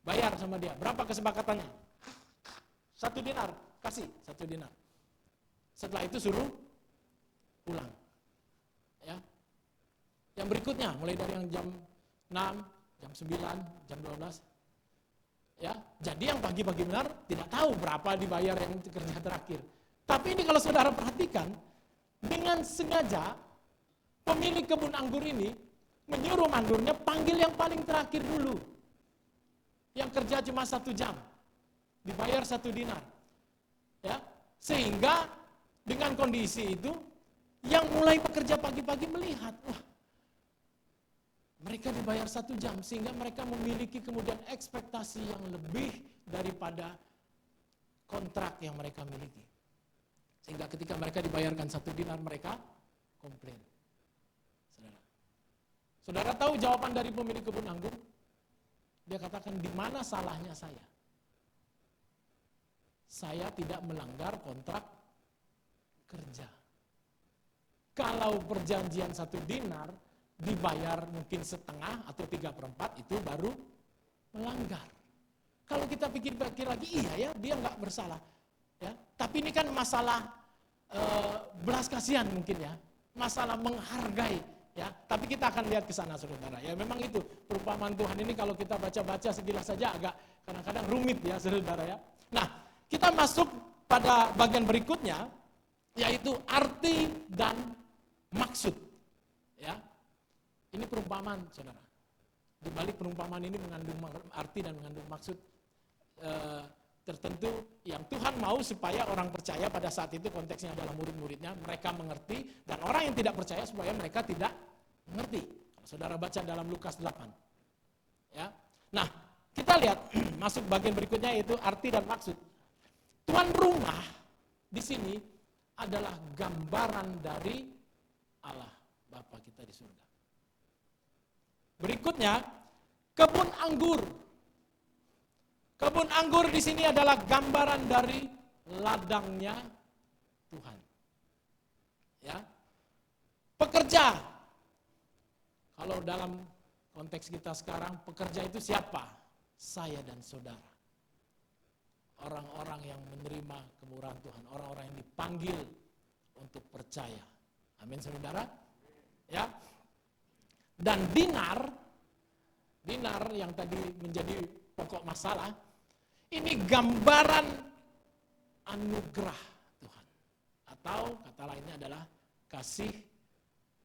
Bayar sama dia, berapa kesepakatannya? 1 dinar, kasih 1 dinar. Setelah itu suruh pulang. Ya. Yang berikutnya mulai dari yang jam 6, jam 9, jam 12. Ya, jadi yang pagi-pagi benar tidak tahu berapa dibayar yang kerja terakhir. Tapi ini kalau saudara perhatikan, dengan sengaja pemilik kebun anggur ini menyuruh mandornya panggil yang paling terakhir dulu. Yang kerja cuma 1 jam, dibayar 1 dinar. Ya, sehingga dengan kondisi itu yang mulai bekerja pagi-pagi melihat, wah, mereka dibayar 1 jam, sehingga mereka memiliki kemudian ekspektasi yang lebih daripada kontrak yang mereka miliki. Sehingga ketika mereka dibayarkan 1 dinar, mereka komplain. Saudara tahu jawaban dari pemilik kebun anggur? Dia katakan, di mana salahnya saya? Saya tidak melanggar kontrak kerja. Kalau perjanjian 1 dinar dibayar mungkin setengah atau 3/4, itu baru melanggar. Kalau kita pikir-pikir lagi, iya ya, dia nggak bersalah. Ya, tapi ini kan masalah belas kasihan mungkin ya, masalah menghargai. Ya, tapi kita akan lihat ke sana, saudara. Ya, memang itu perumpamaan Tuhan ini kalau kita baca-baca sekilas saja agak kadang-kadang rumit ya, saudara ya. Nah, kita masuk pada bagian berikutnya, yaitu arti dan maksud. Ya, ini perumpamaan, saudara. Di balik perumpamaan ini mengandung arti dan mengandung maksud tertentu yang Tuhan mau supaya orang percaya pada saat itu, konteksnya adalah murid-muridnya, mereka mengerti, dan orang yang tidak percaya supaya mereka tidak mengerti. Kalau saudara baca dalam Lukas 8. Ya. Nah, kita lihat masuk bagian berikutnya, yaitu arti dan maksud. Tuan rumah di sini adalah gambaran dari Allah Bapa kita di surga. Berikutnya, kebun anggur. Kebun anggur di sini adalah gambaran dari ladangnya Tuhan. Ya. Pekerja. Kalau dalam konteks kita sekarang, pekerja itu siapa? Saya dan saudara. Orang-orang yang menerima kemurahan Tuhan, orang-orang yang dipanggil untuk percaya. Amin, saudara. Ya. Dan dinar yang tadi menjadi pokok masalah, ini gambaran anugerah Tuhan. Atau kata lainnya adalah kasih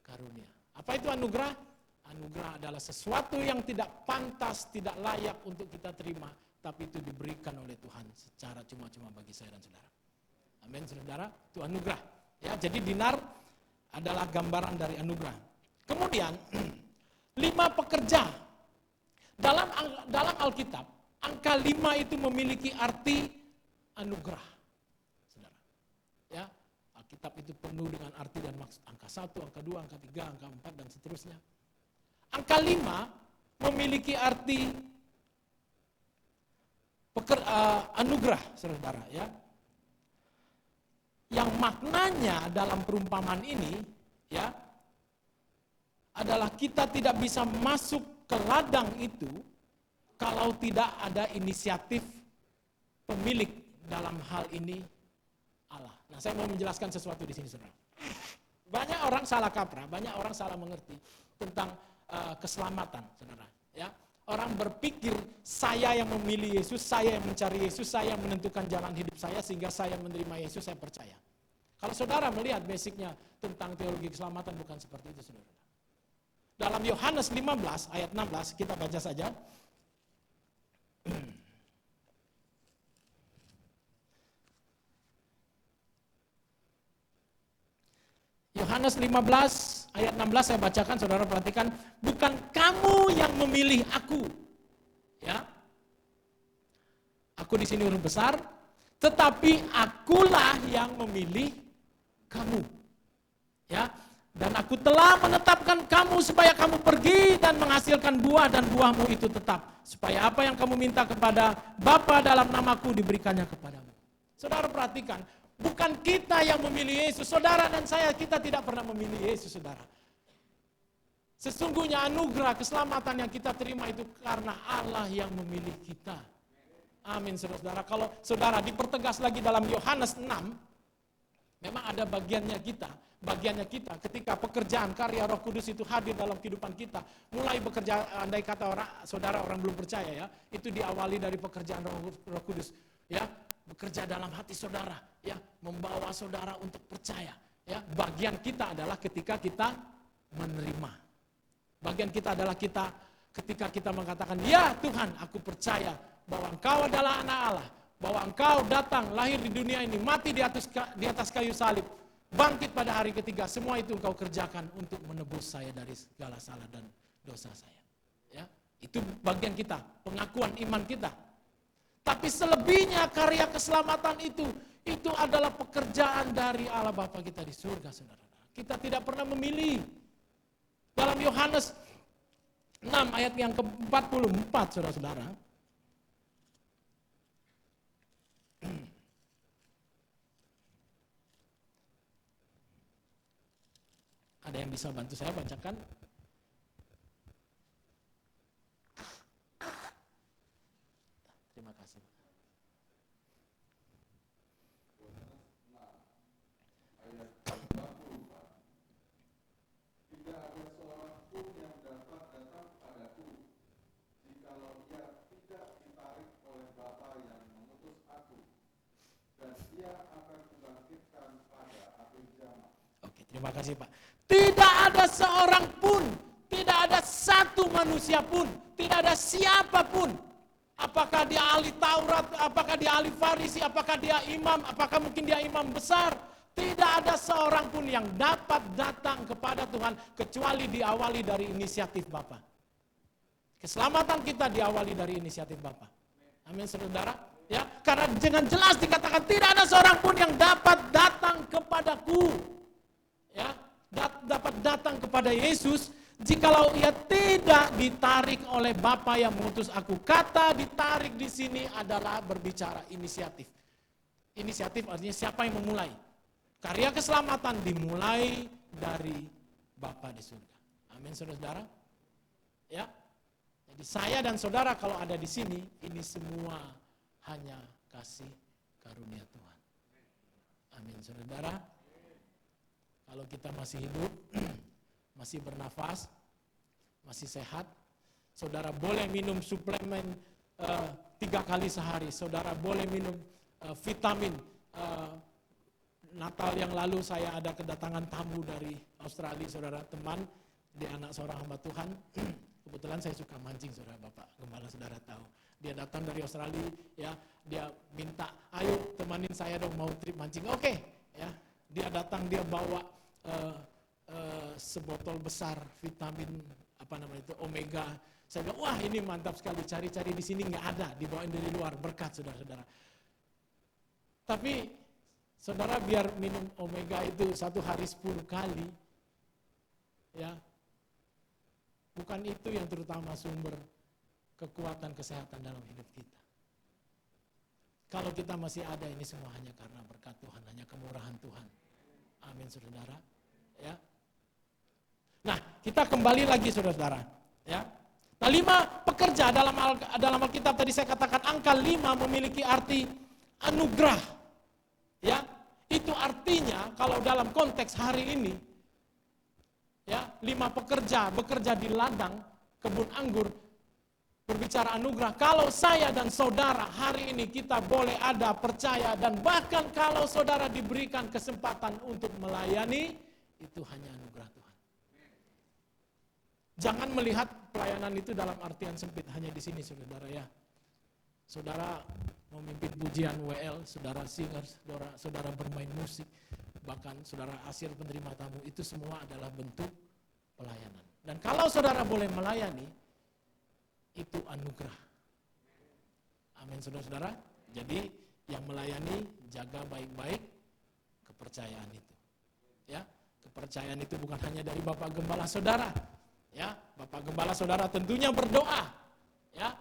karunia. Apa itu anugerah? Anugerah adalah sesuatu yang tidak pantas, tidak layak untuk kita terima, tapi itu diberikan oleh Tuhan secara cuma-cuma bagi saya dan saudara. Amin, saudara. Itu anugerah. Ya, jadi dinar adalah gambaran dari anugerah. Kemudian 5 pekerja. Dalam Alkitab, angka 5 itu memiliki arti anugerah. Saudara. Ya, Alkitab itu penuh dengan arti dan maksud. Angka 1, angka 2, angka 3, angka 4 dan seterusnya. Angka 5 memiliki arti anugerah, saudara. Ya. Yang maknanya dalam perumpamaan ini, ya, adalah kita tidak bisa masuk ke ladang itu kalau tidak ada inisiatif pemilik dalam hal ini Allah. Nah, saya mau menjelaskan sesuatu di sini, saudara. Banyak orang salah kaprah, banyak orang salah mengerti tentang keselamatan, saudara. Ya, orang berpikir saya yang memilih Yesus, saya yang mencari Yesus, saya yang menentukan jalan hidup saya sehingga saya menerima Yesus, saya percaya. Kalau saudara melihat basicnya tentang teologi keselamatan, bukan seperti itu, saudara. Dalam Yohanes 15 ayat 16 kita baca saja. Yohanes 15 ayat 16 saya bacakan, saudara perhatikan, bukan kamu yang memilih aku. Ya. Aku di sini huruf besar, tetapi akulah yang memilih kamu. Ya. Dan aku telah menetapkan kamu supaya kamu pergi dan menghasilkan buah dan buahmu itu tetap. Supaya apa yang kamu minta kepada Bapa dalam namaku diberikannya kepadamu. Saudara perhatikan, bukan kita yang memilih Yesus. Saudara dan saya, kita tidak pernah memilih Yesus, saudara. Sesungguhnya anugerah keselamatan yang kita terima itu karena Allah yang memilih kita. Amin, saudara. Kalau saudara dipertegas lagi dalam Yohanes 6, memang ada bagiannya kita ketika pekerjaan karya Roh Kudus itu hadir dalam kehidupan kita, mulai bekerja. Andai kata orang belum percaya, ya, itu diawali dari pekerjaan Roh Kudus, ya, bekerja dalam hati saudara, ya, membawa saudara untuk percaya, ya. Bagian kita adalah ketika kita menerima. Bagian kita adalah ketika kita mengatakan, ya Tuhan, aku percaya bahwa Engkau adalah anak Allah, bahwa Engkau datang lahir di dunia ini, mati di atas kayu salib, bangkit pada hari ketiga. Semua itu engkau kerjakan untuk menebus saya dari segala salah dan dosa saya. Ya, itu bagian kita, pengakuan iman kita. Tapi selebihnya karya keselamatan itu adalah pekerjaan dari Allah Bapa kita di surga, saudara. Kita tidak pernah memilih. Dalam Yohanes 6 ayat yang ke-44, saudara-saudara. Ada yang bisa bantu saya bacakan? Terima kasih. Tidak ada seorang pun yang dapat datang kepadaku, jikalau ia tidak ditarik oleh Bapa yang mengutus aku, dan ia akan kubangkitkan pada akhir zaman. Oke, terima kasih Pak. Tidak ada seorang pun, tidak ada satu manusia pun, tidak ada siapapun. Apakah dia ahli Taurat, apakah dia ahli Farisi, apakah dia imam, apakah mungkin dia imam besar. Tidak ada seorang pun yang dapat datang kepada Tuhan kecuali diawali dari inisiatif Bapa. Keselamatan kita diawali dari inisiatif Bapa. Amin, saudara. Ya, karena dengan jelas dikatakan tidak ada seorang pun yang dapat datang kepadaku. Ya, dapat datang kepada Yesus jikalau ia tidak ditarik oleh Bapa yang mengutus aku. Kata ditarik di sini adalah berbicara inisiatif. Inisiatif artinya siapa yang memulai. Karya keselamatan dimulai dari Bapa di surga. Amin, saudara. Ya. Jadi saya dan saudara kalau ada di sini, ini semua hanya kasih karunia Tuhan. Amin, saudara. Kalau kita masih hidup, masih bernafas, masih sehat, saudara boleh minum suplemen 3 kali sehari. Saudara boleh minum vitamin. Natal yang lalu saya ada kedatangan tamu dari Australia, saudara, teman, dia anak seorang hamba Tuhan. Kebetulan saya suka mancing, saudara, Bapak Gembala saudara tahu. Dia datang dari Australia, ya, dia minta, ayo temanin saya dong mau trip mancing. Oke, ya, dia datang, dia bawa sebotol besar vitamin omega. Saya bilang, wah ini mantap sekali, cari-cari di sini nggak ada, dibawain dari luar, berkat saudara-saudara. Tapi saudara biar minum omega itu 1 hari 10 kali, ya, bukan itu yang terutama sumber kekuatan kesehatan dalam hidup kita. Kalau kita masih ada, ini semua hanya karena berkat Tuhan, hanya kemurahan Tuhan. Amin, saudara. Ya. Nah, kita kembali lagi, saudara-saudara. Ya. Nah, 5 pekerja dalam Alkitab tadi saya katakan angka 5 memiliki arti anugerah. Ya, itu artinya kalau dalam konteks hari ini, ya, 5 pekerja bekerja di ladang kebun anggur, berbicara anugerah. Kalau saya dan saudara hari ini kita boleh ada, percaya, dan bahkan kalau saudara diberikan kesempatan untuk melayani, itu hanya anugerah Tuhan. Jangan melihat pelayanan itu dalam artian sempit hanya di sini, saudara, ya. Saudara memimpin pujian WL, saudara singer, saudara bermain musik, bahkan saudara asir penerima tamu, itu semua adalah bentuk pelayanan. Dan kalau saudara boleh melayani, itu anugerah. Amin, saudara-saudara. Jadi yang melayani, jaga baik-baik kepercayaan itu. Ya, kepercayaan itu bukan hanya dari Bapak Gembala saudara. Ya, Bapak Gembala saudara tentunya berdoa. Ya,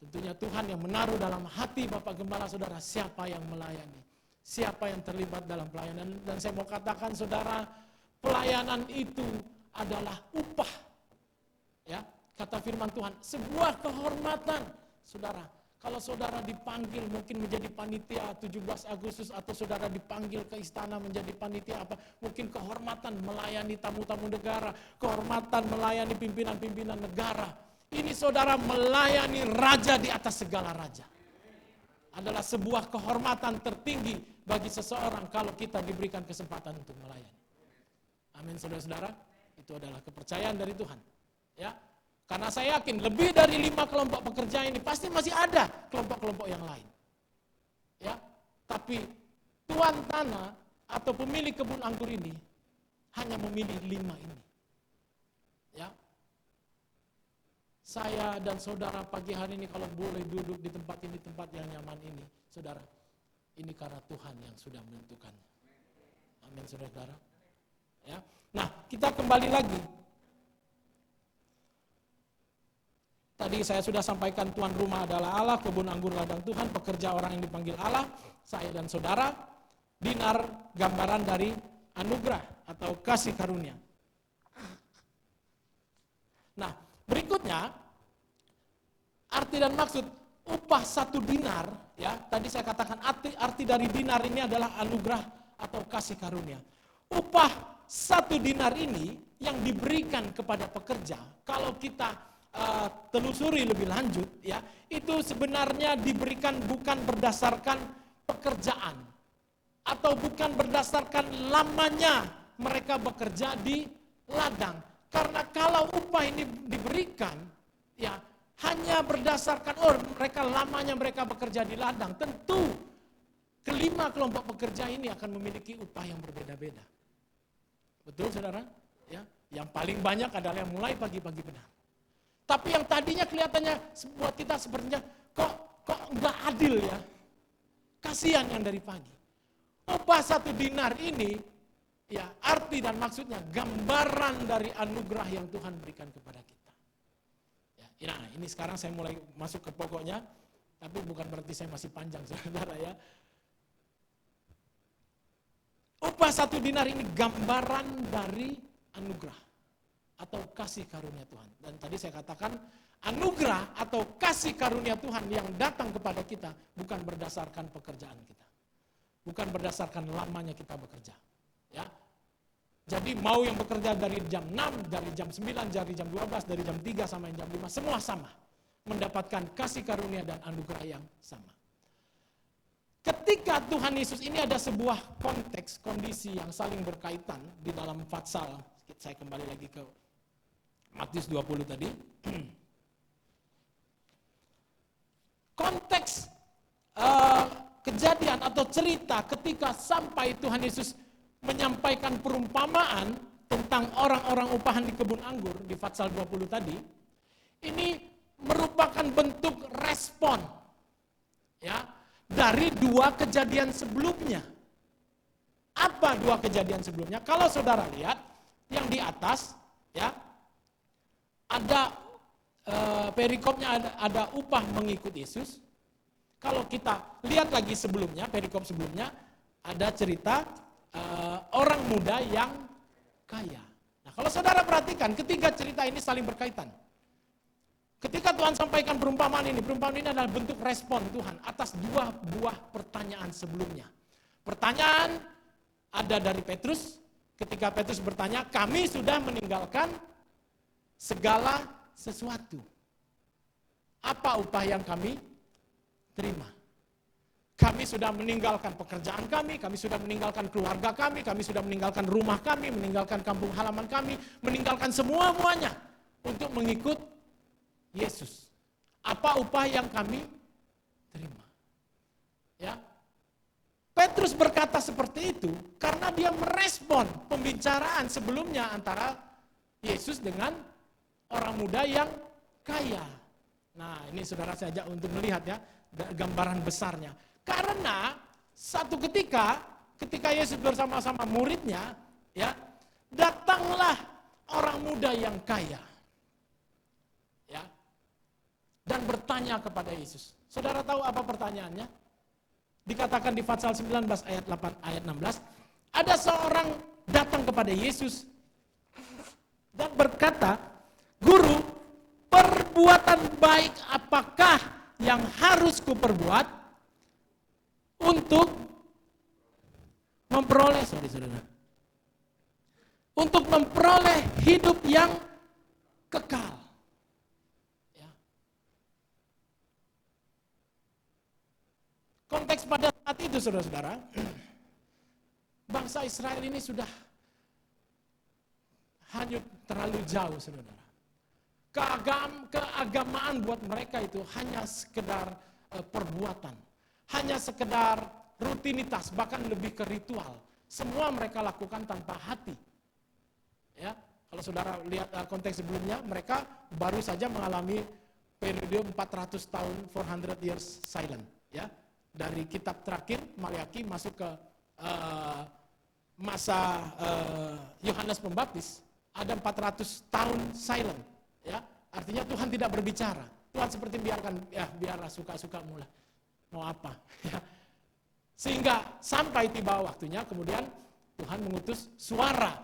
tentunya Tuhan yang menaruh dalam hati Bapak Gembala saudara siapa yang melayani, siapa yang terlibat dalam pelayanan. Dan saya mau katakan saudara, pelayanan itu adalah upah. Ya, kata firman Tuhan, sebuah kehormatan. Saudara, kalau saudara dipanggil mungkin menjadi panitia 17 Agustus atau saudara dipanggil ke istana menjadi panitia apa, mungkin kehormatan melayani tamu-tamu negara, kehormatan melayani pimpinan-pimpinan negara. Ini saudara melayani raja di atas segala raja. Adalah sebuah kehormatan tertinggi bagi seseorang kalau kita diberikan kesempatan untuk melayani. Amin, saudara-saudara. Itu adalah kepercayaan dari Tuhan. Ya, karena saya yakin lebih dari 5 kelompok pekerja ini pasti masih ada kelompok-kelompok yang lain. Ya, tapi tuan tanah atau pemilik kebun anggur ini hanya memilih 5 ini. Ya. Saya dan saudara pagi hari ini kalau boleh duduk di tempat ini, tempat yang nyaman ini, saudara, ini karena Tuhan yang sudah menentukannya. Amin, saudara. Ya. Nah, kita kembali lagi. Tadi saya sudah sampaikan tuan rumah adalah Allah, kebun anggur ladang Tuhan, pekerja orang yang dipanggil Allah, saya dan saudara. Dinar gambaran dari anugerah atau kasih karunia. Nah, berikutnya arti dan maksud upah 1 dinar, ya. Tadi saya katakan arti dari dinar ini adalah anugerah atau kasih karunia. Upah 1 dinar ini yang diberikan kepada pekerja, kalau kita telusuri lebih lanjut, ya, itu sebenarnya diberikan bukan berdasarkan pekerjaan atau bukan berdasarkan lamanya mereka bekerja di ladang. Karena kalau upah ini diberikan, ya, hanya berdasarkan mereka lamanya mereka bekerja di ladang, tentu kelima kelompok pekerja ini akan memiliki upah yang berbeda-beda. Betul, saudara? Ya, yang paling banyak adalah yang mulai pagi-pagi benar. Tapi yang tadinya kelihatannya buat kita sepertinya kok nggak adil ya. Kasihan yang dari pagi. Upah 1 dinar ini, ya, arti dan maksudnya gambaran dari anugerah yang Tuhan berikan kepada kita. Ya, nah, ini sekarang saya mulai masuk ke pokoknya, tapi bukan berarti saya masih panjang, saudara ya. Upah 1 dinar ini gambaran dari anugerah atau kasih karunia Tuhan. Dan tadi saya katakan anugerah atau kasih karunia Tuhan yang datang kepada kita bukan berdasarkan pekerjaan kita. Bukan berdasarkan lamanya kita bekerja. Ya. Jadi mau yang bekerja dari jam 6, dari jam 9, dari jam 12, dari jam 3 sampai jam 5, semua sama. Mendapatkan kasih karunia dan anugerah yang sama. Ketika Tuhan Yesus ini ada sebuah konteks, kondisi yang saling berkaitan di dalam Fatsal. Saya kembali lagi ke Matius 20 tadi. Konteks kejadian atau cerita ketika sampai Tuhan Yesus menyampaikan perumpamaan tentang orang-orang upahan di kebun anggur di Fatsal 20 tadi, ini merupakan bentuk respon, ya, dari 2 kejadian sebelumnya. Apa 2 kejadian sebelumnya? Kalau saudara lihat yang di atas, ya, ada perikopnya, ada upah mengikut Yesus. Kalau kita lihat lagi sebelumnya, perikop sebelumnya, ada cerita orang muda yang kaya. Nah, kalau saudara perhatikan, ketiga cerita ini saling berkaitan. Ketika Tuhan sampaikan perumpamaan ini adalah bentuk respon Tuhan atas 2 buah pertanyaan sebelumnya. Pertanyaan ada dari Petrus, ketika Petrus bertanya, kami sudah meninggalkan segala sesuatu. Apa upah yang kami terima? Kami sudah meninggalkan pekerjaan kami sudah meninggalkan keluarga kami sudah meninggalkan rumah kami, meninggalkan kampung halaman kami, meninggalkan semua-muanya untuk mengikut Yesus. Apa upah yang kami terima? Ya. Petrus berkata seperti itu karena dia merespon pembicaraan sebelumnya antara Yesus dengan orang muda yang kaya. Nah, ini saudara saya ajak untuk melihat ya gambaran besarnya. Karena satu ketika Yesus bersama-sama muridnya, ya, datanglah orang muda yang kaya, ya, dan bertanya kepada Yesus. Saudara tahu apa pertanyaannya? Dikatakan di Fatsal 19 ayat 8 ayat 16, ada seorang datang kepada Yesus dan berkata, "Guru, perbuatan baik apakah yang harus kuperbuat untuk memperoleh untuk memperoleh hidup yang kekal?" Ya. Konteks pada saat itu, saudara-saudara, bangsa Israel ini sudah hanyut terlalu jauh, saudara. Keagamaan buat mereka itu hanya sekedar perbuatan, hanya sekedar rutinitas, bahkan lebih ke ritual. semua mereka lakukan tanpa hati. Ya, kalau saudara lihat konteks sebelumnya, mereka baru saja mengalami periode 400 tahun, 400 years silent. Ya, dari kitab terakhir Maleakhi masuk ke masa Yohanes Pembaptis, ada 400 tahun silent. Ya, artinya Tuhan tidak berbicara. Tuhan seperti biarkan, ya biarlah suka-sukamu lah. Mau apa? Ya. Sehingga sampai tiba waktunya kemudian Tuhan mengutus suara,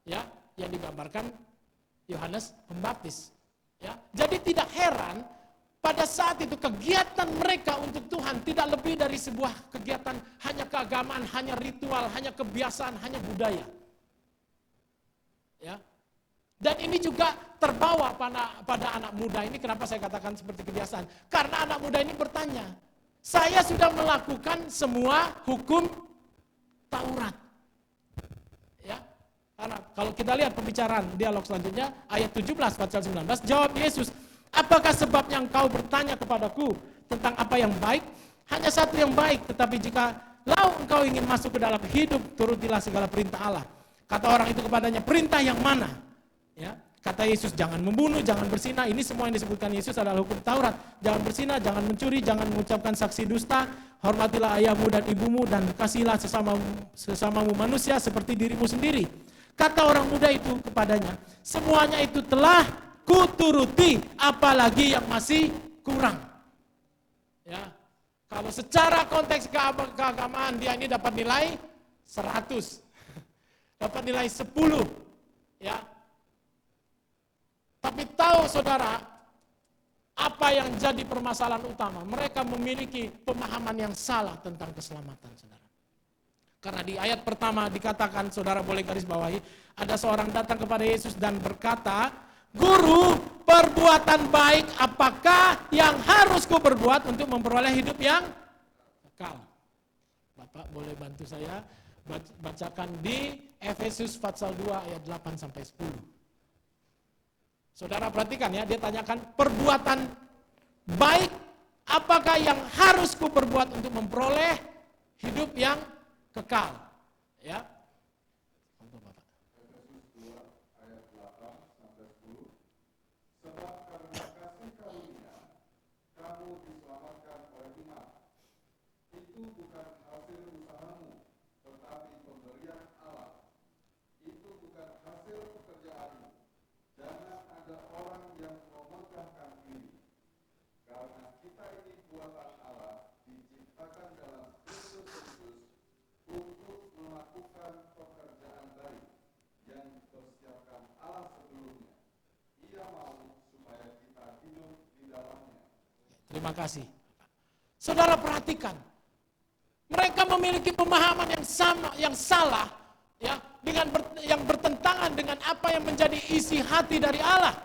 ya, yang digambarkan Yohanes Pembaptis. Ya. Jadi tidak heran pada saat itu kegiatan mereka untuk Tuhan tidak lebih dari sebuah kegiatan hanya keagamaan, hanya ritual, hanya kebiasaan, hanya budaya. Ya. Dan ini juga terbawa pada anak muda ini. Kenapa saya katakan seperti kebiasaan? Karena anak muda ini bertanya, saya sudah melakukan semua hukum Taurat. Ya. Karena kalau kita lihat pembicaraan dialog selanjutnya, ayat 17 pasal 19, jawab Yesus, apakah sebabnya engkau bertanya kepadaku tentang apa yang baik? Hanya satu yang baik, tetapi jika engkau ingin masuk ke dalam hidup, turutilah segala perintah Allah. Kata orang itu kepadanya, perintah yang mana? Ya, kata Yesus, jangan membunuh, jangan berzinah. Ini semua yang disebutkan Yesus adalah hukum Taurat. Jangan berzinah, jangan mencuri, jangan mengucapkan saksi dusta, hormatilah ayahmu dan ibumu, dan kasihilah sesamamu manusia seperti dirimu sendiri. Kata orang muda itu kepadanya, semuanya itu telah kuturuti, apalagi yang masih kurang. Ya, kalau secara konteks keagamaan dia ini dapat nilai 100, dapat nilai 10, ya. Tapi tahu saudara, apa yang jadi permasalahan utama? Mereka memiliki pemahaman yang salah tentang keselamatan, saudara. Karena di ayat pertama dikatakan, saudara boleh garis bawahi, ada seorang datang kepada Yesus dan berkata, Guru, perbuatan baik apakah yang harus ku perbuat untuk memperoleh hidup yang kekal? Bapak boleh bantu saya bacakan di Efesus pasal 2 ayat 8 sampai 10. Saudara perhatikan ya, dia tanyakan perbuatan baik apakah yang harus ku perbuat untuk memperoleh hidup yang kekal. Ya. Efesus 2 ayat 8 sampai 10. Sebab karena kasih karunia kamu diselamatkan oleh iman. Itu bukan hasil usahamu, tetapi pemberian Allah. Itu bukan hasil pekerjaanmu. Jangan ada orang yang memegahkan diri. Karena kita ini buatan Allah, diciptakan dalam Kristus Yesus untuk melakukan pekerjaan baik yang dipersiapkan Allah sebelumnya. Ia mau supaya kita hidup di dalamnya. Terima kasih. Saudara perhatikan, mereka memiliki pemahaman yang sama, yang salah, ya, yang bertentangan dengan apa yang menjadi isi hati dari Allah.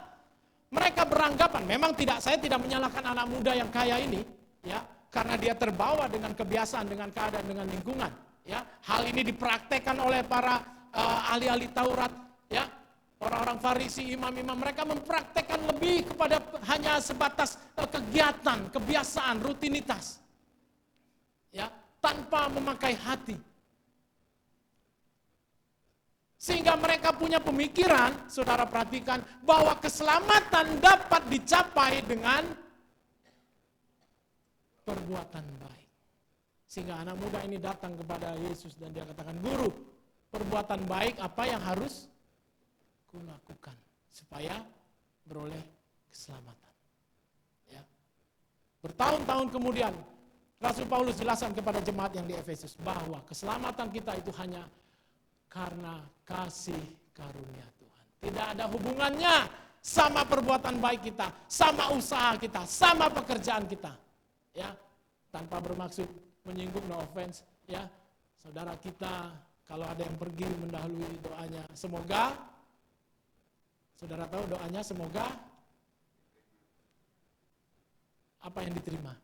Mereka beranggapan, memang saya tidak menyalahkan anak muda yang kaya ini, ya, karena dia terbawa dengan kebiasaan, dengan keadaan, dengan lingkungan, ya. Hal ini dipraktekkan oleh para ahli-ahli Taurat, ya. Orang-orang Farisi, imam-imam, mereka mempraktekkan lebih kepada hanya sebatas kegiatan, kebiasaan, rutinitas, ya, tanpa memakai hati. Sehingga mereka punya pemikiran, saudara perhatikan, bahwa keselamatan dapat dicapai dengan perbuatan baik. Sehingga anak muda ini datang kepada Yesus dan dia katakan, Guru, perbuatan baik apa yang harus kulakukan supaya beroleh keselamatan. Ya. Bertahun-tahun kemudian, Rasul Paulus jelaskan kepada jemaat yang di Efesus bahwa keselamatan kita itu hanya karena kasih karunia Tuhan. Tidak ada hubungannya sama perbuatan baik kita, sama usaha kita, sama pekerjaan kita. Ya, tanpa bermaksud menyinggung, no offense, ya. Saudara kita kalau ada yang pergi mendahului doanya, semoga saudara tahu doanya, semoga apa yang diterima?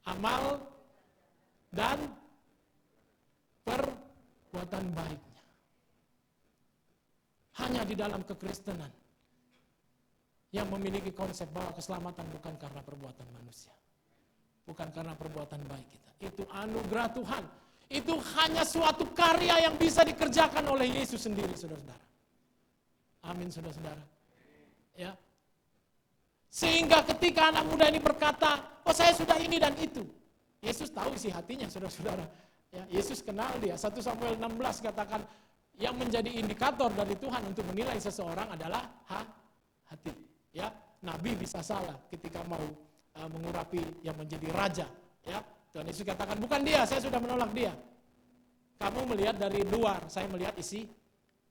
Amal dan perbuatan baik. Hanya di dalam kekristenan yang memiliki konsep bahwa keselamatan bukan karena perbuatan manusia, bukan karena perbuatan baik kita. Itu anugerah Tuhan. Itu hanya suatu karya yang bisa dikerjakan oleh Yesus sendiri, saudara-saudara. Amin, saudara-saudara. Ya. Sehingga ketika anak muda ini berkata, oh saya sudah ini dan itu. Yesus tahu isi hatinya, saudara-saudara. Ya, Yesus kenal dia. 1 Samuel 16 katakan, yang menjadi indikator dari Tuhan untuk menilai seseorang adalah hati. Ya, Nabi bisa salah ketika mau mengurapi yang menjadi raja. Ya, Tuhan Yesus katakan, bukan dia, saya sudah menolak dia. Kamu melihat dari luar, saya melihat isi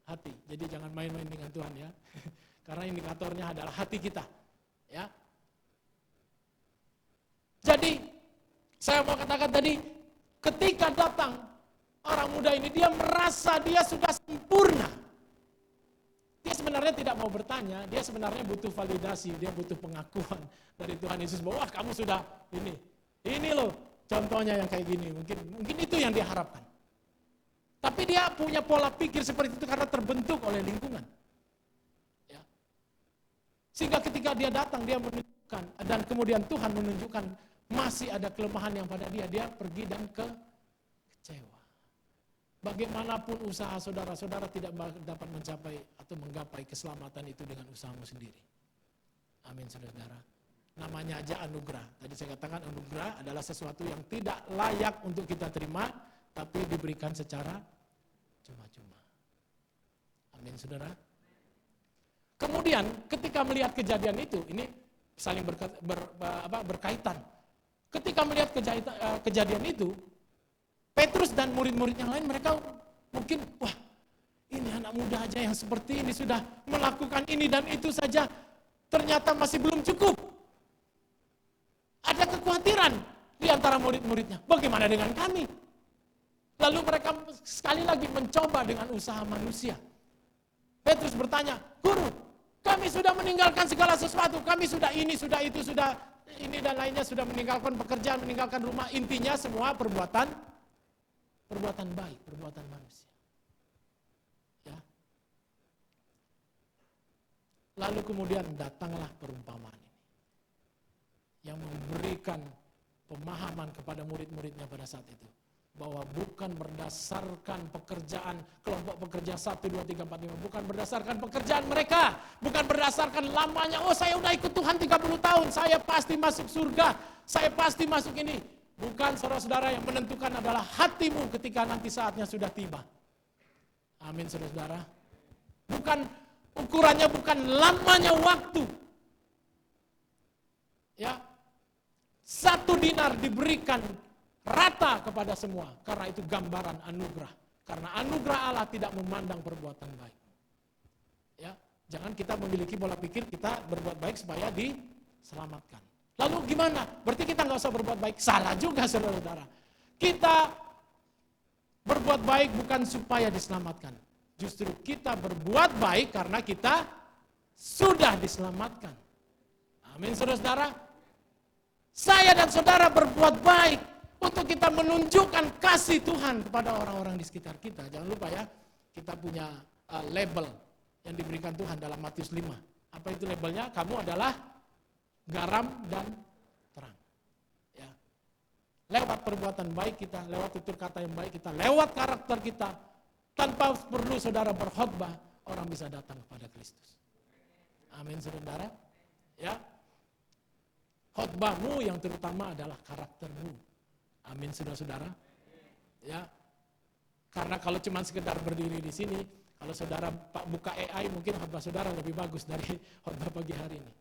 hati. Jadi jangan main-main dengan Tuhan ya. Karena indikatornya adalah hati kita. Ya. Jadi, saya mau katakan tadi, ketika datang orang muda ini, dia merasa dia sudah sempurna. Dia sebenarnya tidak mau bertanya, dia sebenarnya butuh validasi, dia butuh pengakuan dari Tuhan Yesus bahwa kamu sudah ini loh contohnya yang kayak gini. Mungkin itu yang dia harapkan. Tapi dia punya pola pikir seperti itu karena terbentuk oleh lingkungan. Ya. Sehingga ketika dia datang, dia menunjukkan, dan kemudian Tuhan menunjukkan masih ada kelemahan yang pada dia pergi dan kecewa. Bagaimanapun usaha saudara-saudara tidak dapat mencapai atau menggapai keselamatan itu dengan usahamu sendiri. Amin, saudara. Namanya aja anugerah. Tadi saya katakan anugerah adalah sesuatu yang tidak layak untuk kita terima, tapi diberikan secara cuma-cuma. Amin, saudara. Kemudian ketika melihat kejadian itu, ini saling berkaitan. Ketika melihat kejadian itu, Petrus dan murid-murid yang lain, mereka mungkin, wah ini anak muda aja yang seperti ini sudah melakukan ini dan itu saja, ternyata masih belum cukup. Ada kekhawatiran di antara murid-muridnya, bagaimana dengan kami? Lalu mereka sekali lagi mencoba dengan usaha manusia. Petrus bertanya, guru, kami sudah meninggalkan segala sesuatu, kami sudah ini, sudah itu, sudah ini dan lainnya, sudah meninggalkan pekerjaan, meninggalkan rumah, intinya semua perbuatan baik, perbuatan manusia. Ya. Lalu kemudian datanglah perumpamaan ini yang memberikan pemahaman kepada murid-muridnya pada saat itu, bahwa bukan berdasarkan pekerjaan kelompok pekerja 1, 2, 3, 4, 5, bukan berdasarkan pekerjaan mereka, bukan berdasarkan lamanya, oh saya udah ikut Tuhan 30 tahun, saya pasti masuk surga, saya pasti masuk ini. Bukan, saudara-saudara, yang menentukan adalah hatimu ketika nanti saatnya sudah tiba. Amin, saudara-saudara. Bukan, ukurannya bukan lamanya waktu. Ya, 1 dinar diberikan rata kepada semua, karena itu gambaran anugerah. Karena anugerah Allah tidak memandang perbuatan baik. Ya, jangan kita memiliki pola pikir kita berbuat baik supaya diselamatkan. Lalu gimana? Berarti kita nggak usah berbuat baik. Salah juga, saudara-saudara. Kita berbuat baik bukan supaya diselamatkan. Justru kita berbuat baik karena kita sudah diselamatkan. Amin, saudara-saudara. Saya dan saudara berbuat baik untuk kita menunjukkan kasih Tuhan kepada orang-orang di sekitar kita. Jangan lupa ya, kita punya label yang diberikan Tuhan dalam Matius 5. Apa itu labelnya? Kamu adalah garam dan terang. Ya. Lewat perbuatan baik kita, lewat tutur kata yang baik kita, lewat karakter kita, tanpa perlu saudara berkhotbah, orang bisa datang kepada Kristus. Amin, saudara. Ya. Khotbahmu yang terutama adalah karaktermu. Amin, saudara-saudara. Ya. Karena kalau cuma sekedar berdiri di sini, kalau saudara buka AI mungkin khotbah saudara lebih bagus dari khotbah pagi hari ini.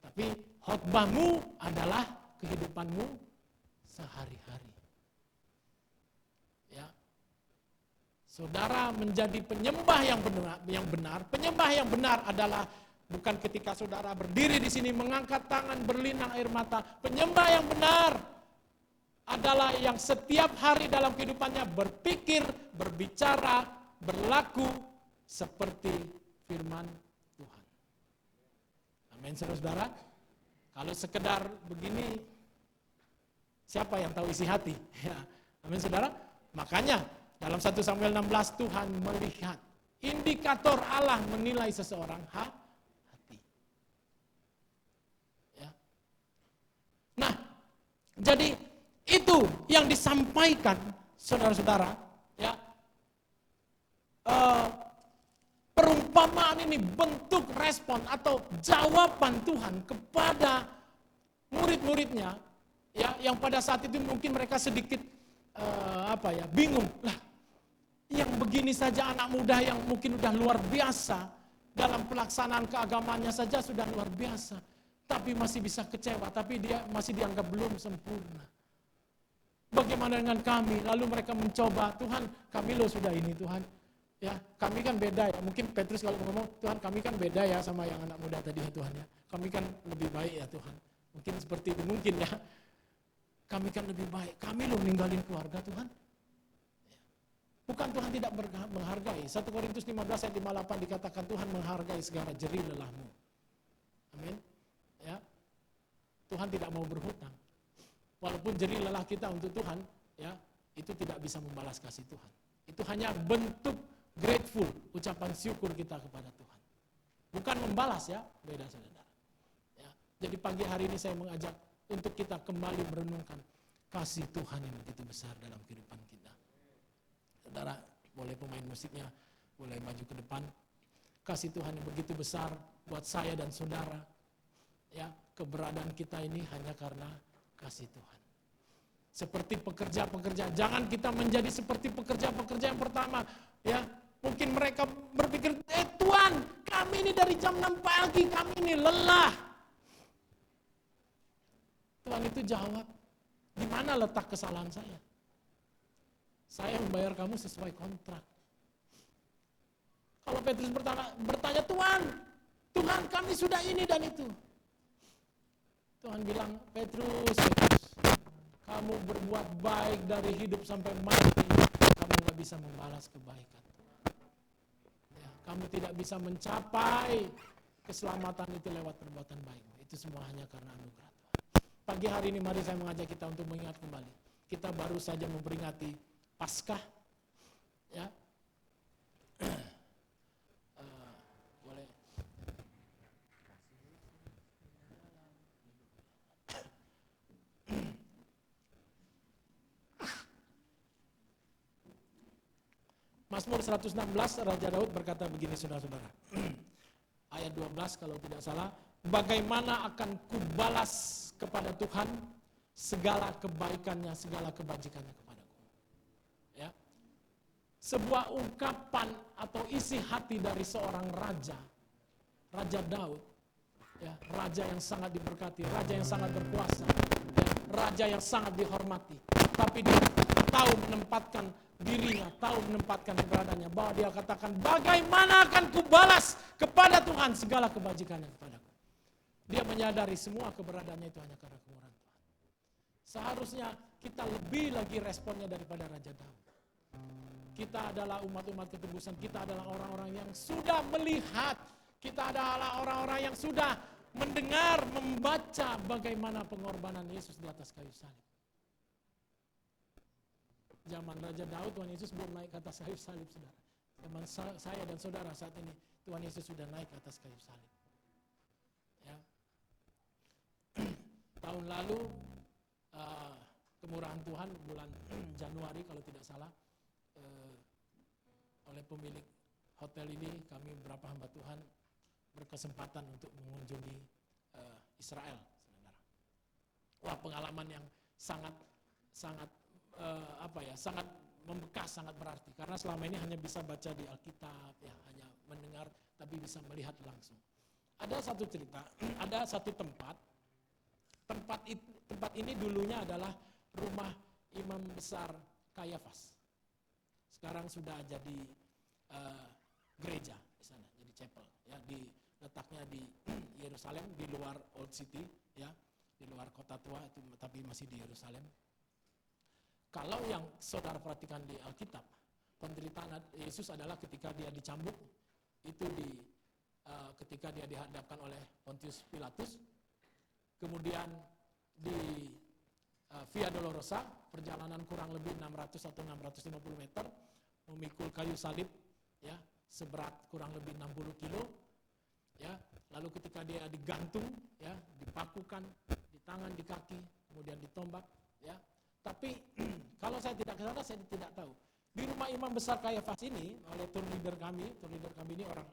Tapi khotbahmu adalah kehidupanmu sehari-hari. Ya. Saudara menjadi penyembah yang benar. Penyembah yang benar adalah bukan ketika saudara berdiri di sini mengangkat tangan berlinang air mata. Penyembah yang benar adalah yang setiap hari dalam kehidupannya berpikir, berbicara, berlaku seperti firman Tuhan. Amin, saudara. Kalau sekedar begini, siapa yang tahu isi hati? Ya. Amin, saudara. Makanya dalam 1 Samuel 16 Tuhan melihat indikator Allah menilai seseorang hati. Ya. Nah, jadi itu yang disampaikan saudara-saudara, ya, perumpamaan ini bentuk respon atau jawaban Tuhan kepada murid-muridnya, ya, yang pada saat itu mungkin mereka sedikit bingung. Lah, yang begini saja anak muda yang mungkin udah luar biasa dalam pelaksanaan keagamaannya saja sudah luar biasa, tapi masih bisa kecewa, tapi dia masih dianggap belum sempurna. Bagaimana dengan kami? Lalu mereka mencoba, Tuhan, kami loh sudah ini Tuhan. Ya, kami kan beda ya. Mungkin Petrus kalau ngomong, Tuhan kami kan beda ya sama yang anak muda tadi ya Tuhan ya. Kami kan lebih baik ya Tuhan. Mungkin seperti itu mungkin ya. Kami kan lebih baik. Kami loh ninggalin keluarga Tuhan. Bukan Tuhan tidak menghargai. 1 Korintus 15 ayat 58 dikatakan Tuhan menghargai segala jerih lelahmu. Amin. Ya. Tuhan tidak mau berhutang. Walaupun jerih lelah kita untuk Tuhan, ya, itu tidak bisa membalas kasih Tuhan. Itu hanya bentuk grateful, ucapan syukur kita kepada Tuhan. Bukan membalas ya, beda saudara. Ya. Jadi pagi hari ini saya mengajak untuk kita kembali merenungkan kasih Tuhan yang begitu besar dalam kehidupan kita. Saudara, boleh pemain musiknya, boleh maju ke depan. Kasih Tuhan yang begitu besar buat saya dan saudara. Ya, keberadaan kita ini hanya karena kasih Tuhan. Seperti pekerja-pekerja, jangan kita menjadi seperti pekerja-pekerja yang pertama. Ya, mungkin mereka berpikir, Tuhan, kami ini dari jam 6 pagi, kami ini lelah. Tuhan itu jawab, di mana letak kesalahan saya? Saya membayar kamu sesuai kontrak. Kalau Petrus bertanya, Tuhan kami sudah ini dan itu. Tuhan bilang, Petrus, kamu berbuat baik dari hidup sampai mati, kamu gak bisa membalas kebaikan. Ya, kamu tidak bisa mencapai keselamatan itu lewat perbuatan baik. Itu semua hanya karena anugerah Tuhan. Pagi hari ini mari saya mengajak kita untuk mengingat kembali. Kita baru saja memperingati Paskah. Ya. Boleh. Mazmur 116, Raja Daud berkata begini saudara-saudara. Ayat 12 kalau tidak salah. Bagaimana akan kubalas kepada Tuhan segala kebaikannya, segala kebajikannya kepadaku. Ya. Sebuah ungkapan atau isi hati dari seorang raja, Raja Daud. Ya, raja yang sangat diberkati, raja yang sangat berkuasa, ya, raja yang sangat dihormati. Tapi dia tahu menempatkan dirinya, tahu menempatkan keberadaannya, bahwa dia katakan, bagaimana akan kubalas kepada Tuhan segala kebajikannya kepadaku. Dia menyadari semua keberadaannya itu hanya karena kemurahan Tuhan. Seharusnya kita lebih lagi responnya daripada Raja Daud. Kita adalah umat-umat ketebusan, kita adalah orang-orang yang sudah melihat, kita adalah orang-orang yang sudah mendengar, membaca bagaimana pengorbanan Yesus di atas kayu salib. Zaman Raja Daud, Tuhan Yesus belum naik ke atas kayu salib, saudara. Zaman saya dan saudara saat ini, Tuhan Yesus sudah naik ke atas kayu salib. Ya. Tahun lalu, kemurahan Tuhan bulan Januari kalau tidak salah, oleh pemilik hotel ini, kami beberapa hamba Tuhan berkesempatan untuk mengunjungi Israel, saudara. Wah, pengalaman yang sangat sangat membekas, sangat berarti. Karena selama ini hanya bisa baca di Alkitab, ya, hanya mendengar, tapi bisa melihat langsung. Ada satu cerita, ada satu tempat ini dulunya adalah rumah imam besar Kayafas. Sekarang sudah jadi gereja di sana, jadi chapel. Ya, letaknya di Yerusalem, di luar Old City, ya, di luar kota tua itu, tapi masih di Yerusalem. Kalau yang saudara perhatikan di Alkitab, penderitaan Yesus adalah ketika dia dicambuk, itu ketika dia dihadapkan oleh Pontius Pilatus, kemudian di Via Dolorosa, perjalanan kurang lebih 600 atau 650 meter, memikul kayu salib, ya, seberat kurang lebih 60 kilo, ya, lalu ketika dia digantung, ya, dipakukan di tangan, di kaki, kemudian ditombak, ya, Tapi kalau saya tidak ke sana, saya tidak tahu. Di rumah imam besar Kayafas ini, oleh tour leader kami ini orang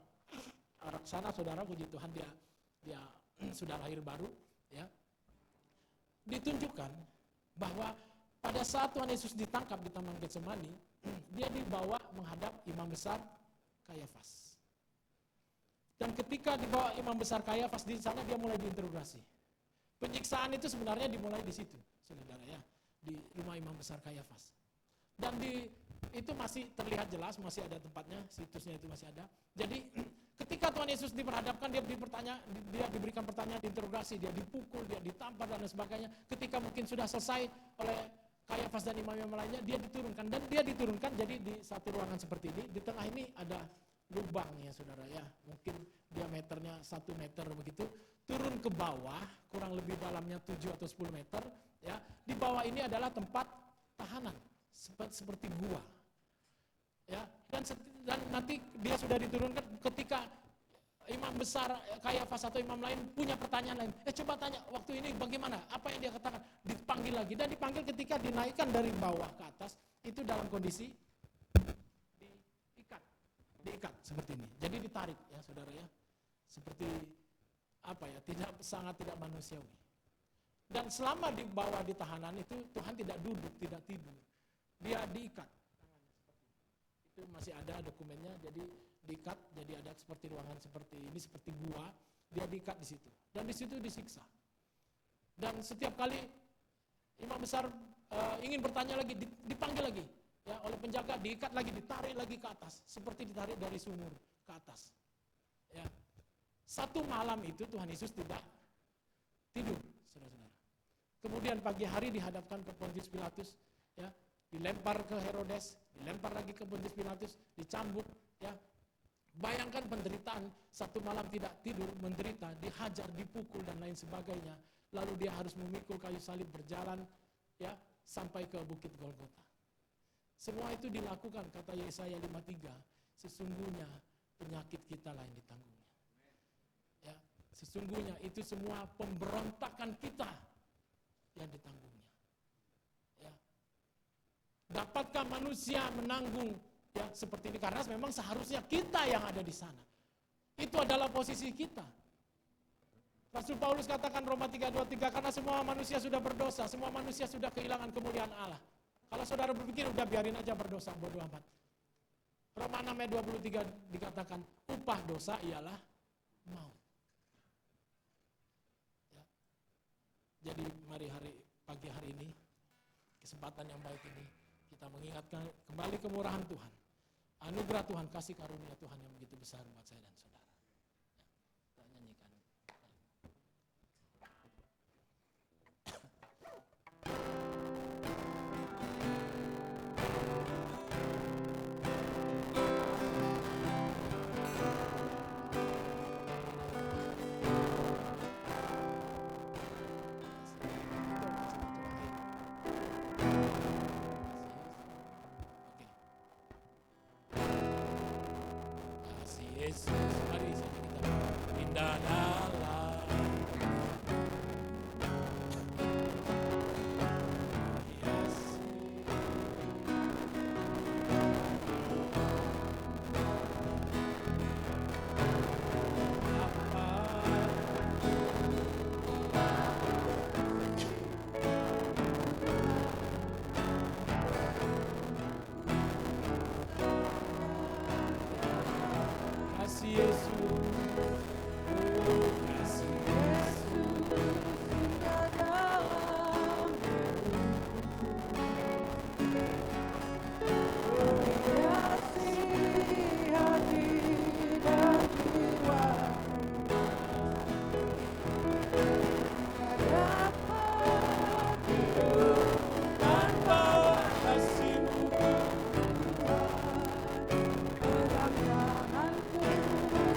Arab sana, saudara, puji Tuhan, dia sudah lahir baru, ya. Ditunjukkan bahwa pada saat Tuhan Yesus ditangkap di Taman Getsemani, dia dibawa menghadap imam besar Kayafas. Dan ketika dibawa imam besar Kayafas di sana, dia mulai diinterogasi. Penyiksaan itu sebenarnya dimulai di situ, saudara, ya, di rumah imam besar Kayafas. Dan itu masih terlihat jelas, masih ada tempatnya, situsnya itu masih ada. Jadi ketika Tuhan Yesus diperhadapkan, dia diberikan pertanyaan, diinterogasi, dia dipukul, dia ditampar dan sebagainya. Ketika mungkin sudah selesai oleh Kayafas dan imam-imam lainnya, dia diturunkan. Dan dia diturunkan jadi di satu ruangan seperti ini. Di tengah ini ada lubang, ya saudara, ya. Mungkin diameternya 1 meter begitu. Turun ke bawah, kurang lebih dalamnya 7 atau 10 meter. Ya. Di bawah ini adalah tempat tahanan, seperti gua. Ya. Dan nanti dia sudah diturunkan ketika imam besar Kayafas atau imam lain punya pertanyaan lain. Coba tanya waktu ini bagaimana? Apa yang dia katakan? Dipanggil lagi. Dan dipanggil ketika dinaikkan dari bawah ke atas, itu dalam kondisi diikat seperti ini. Jadi ditarik, ya saudara, ya. Seperti apa ya? Sangat tidak manusiawi. Dan selama di bawah di tahanan itu Tuhan tidak duduk, tidak tidur. Dia diikat. Itu masih ada dokumennya, jadi diikat, jadi ada seperti ruangan seperti ini, seperti gua, dia diikat di situ. Dan di situ disiksa. Dan setiap kali imam besar ingin bertanya lagi, dipanggil lagi, ya, oleh penjaga, diikat lagi, ditarik lagi ke atas, seperti ditarik dari sumur ke atas. Ya. Satu malam itu Tuhan Yesus tidak tidur, saudara-saudara. Kemudian pagi hari dihadapkan ke Pontius Pilatus, ya, dilempar ke Herodes, dilempar lagi ke Pontius Pilatus, dicambuk, ya. Bayangkan penderitaan, satu malam tidak tidur, menderita, dihajar, dipukul dan lain sebagainya. Lalu dia harus memikul kayu salib berjalan, ya, sampai ke Bukit Golgota. Semua itu dilakukan, kata Yesaya 53, sesungguhnya penyakit kita lah yang ditanggungnya. Ya, sesungguhnya itu semua pemberontakan kita yang ditanggungnya. Ya. Dapatkah manusia menanggung, ya, seperti ini? Karena memang seharusnya kita yang ada di sana. Itu adalah posisi kita. Rasul Paulus katakan Roma 3:23, karena semua manusia sudah berdosa, semua manusia sudah kehilangan kemuliaan Allah. Kalau saudara berpikir udah biarin aja berdosa, bodoh amat. Roma 6:23 dikatakan upah dosa ialah maut. Ya. Jadi mari pagi hari ini, kesempatan yang baik ini, kita mengingatkan kembali kemurahan Tuhan, anugerah Tuhan, kasih karunia Tuhan yang begitu besar buat saya dan saudara. Ya, kita nyanyikan. Yesus, mari kita indah dalam Yesus. Kasih Yesus, oh kasih Yesus, indah dalam kasih hati dan jiwa, tak dapat hidup tanpa kasih-Mu.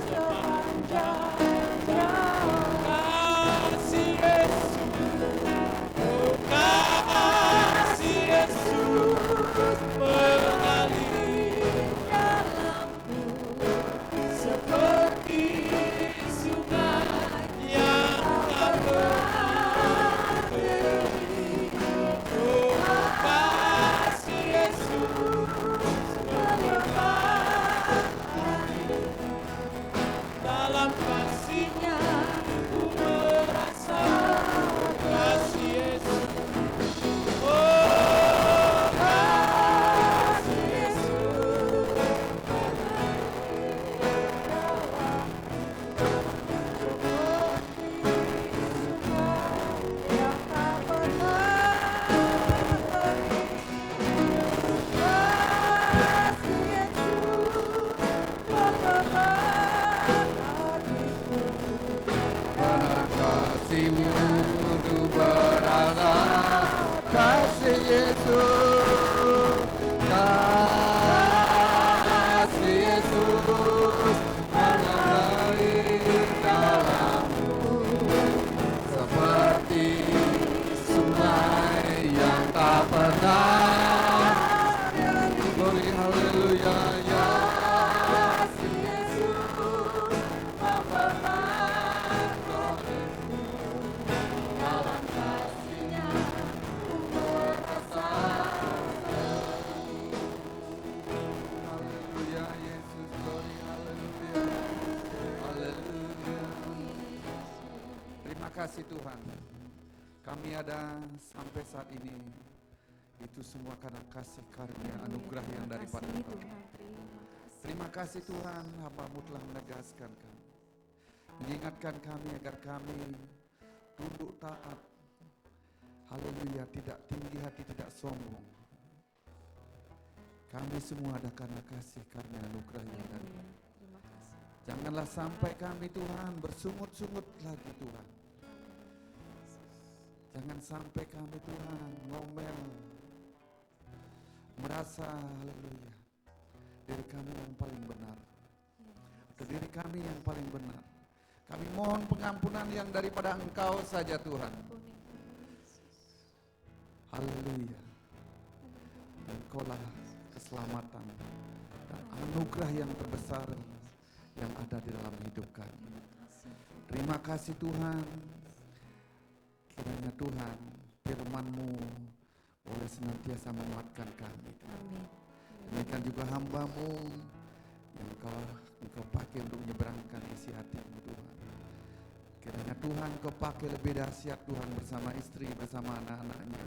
Sepanjang kasih Tuhan. Kami ada sampai saat ini, itu semua karena kasih karunia anugerah yang daripada Engkau. Terima kasih Tuhan, hamba-Mu telah menegaskan kami, mengingatkan kami agar kami tunduk taat. Haleluya, tidak tinggi hati, tidak sombong. Kami semua ada karena kasih karunia anugerah yang daripada. Janganlah sampai kami Tuhan bersungut-sungut lagi Tuhan. Jangan sampai kami Tuhan ngomel, merasa haleluya diri kami yang paling benar, atau diri kami yang paling benar. Kami mohon pengampunan yang daripada Engkau saja Tuhan. Haleluya. Dan Engkaulah keselamatan dan anugerah yang terbesar yang ada di dalam hidup kami. Terima kasih Tuhan. Kiranya Tuhan firman-Mu boleh senantiasa menguatkan kami. Amin. Demikian juga hamba-Mu yang Engkau pakai untuk menyeberangkan isi hati-Mu Tuhan. Kiranya Tuhan Engkau pakai lebih dahsyat Tuhan bersama istri, bersama anak-anaknya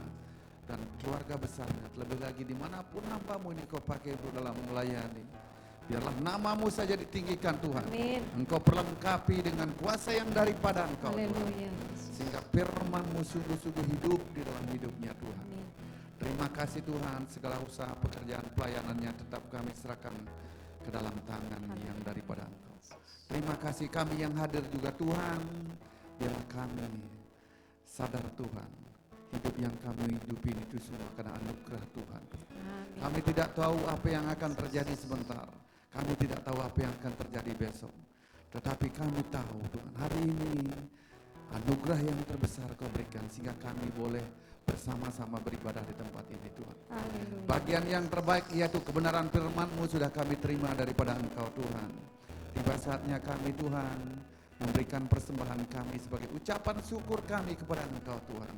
dan keluarga besarnya. Terlebih lagi dimanapun hamba-Mu ini Engkau pakai untuk dalam melayani. Biarlah nama-Mu saja ditinggikan Tuhan. Amin. Engkau perlengkapi dengan kuasa yang daripada Engkau Tuhan. Haleluya. Sehingga firman-Mu sungguh-sungguh hidup di dalam hidupnya Tuhan. Amin. Terima kasih Tuhan, segala usaha pekerjaan pelayanannya tetap kami serahkan ke dalam tangan yang daripada Engkau. Terima kasih kami yang hadir juga Tuhan, biarlah kami sadar Tuhan, hidup yang kami hidupi itu semua karena anugerah Tuhan. Amin. Kami tidak tahu apa yang akan terjadi sebentar, kami tidak tahu apa yang akan terjadi besok. Tetapi kami tahu Tuhan, hari ini anugerah yang terbesar Kau berikan sehingga kami boleh bersama-sama beribadah di tempat ini Tuhan. Haleluya. Bagian yang terbaik yaitu kebenaran firman-Mu sudah kami terima daripada Engkau Tuhan. Tiba saatnya kami Tuhan memberikan persembahan kami sebagai ucapan syukur kami kepada Engkau Tuhan.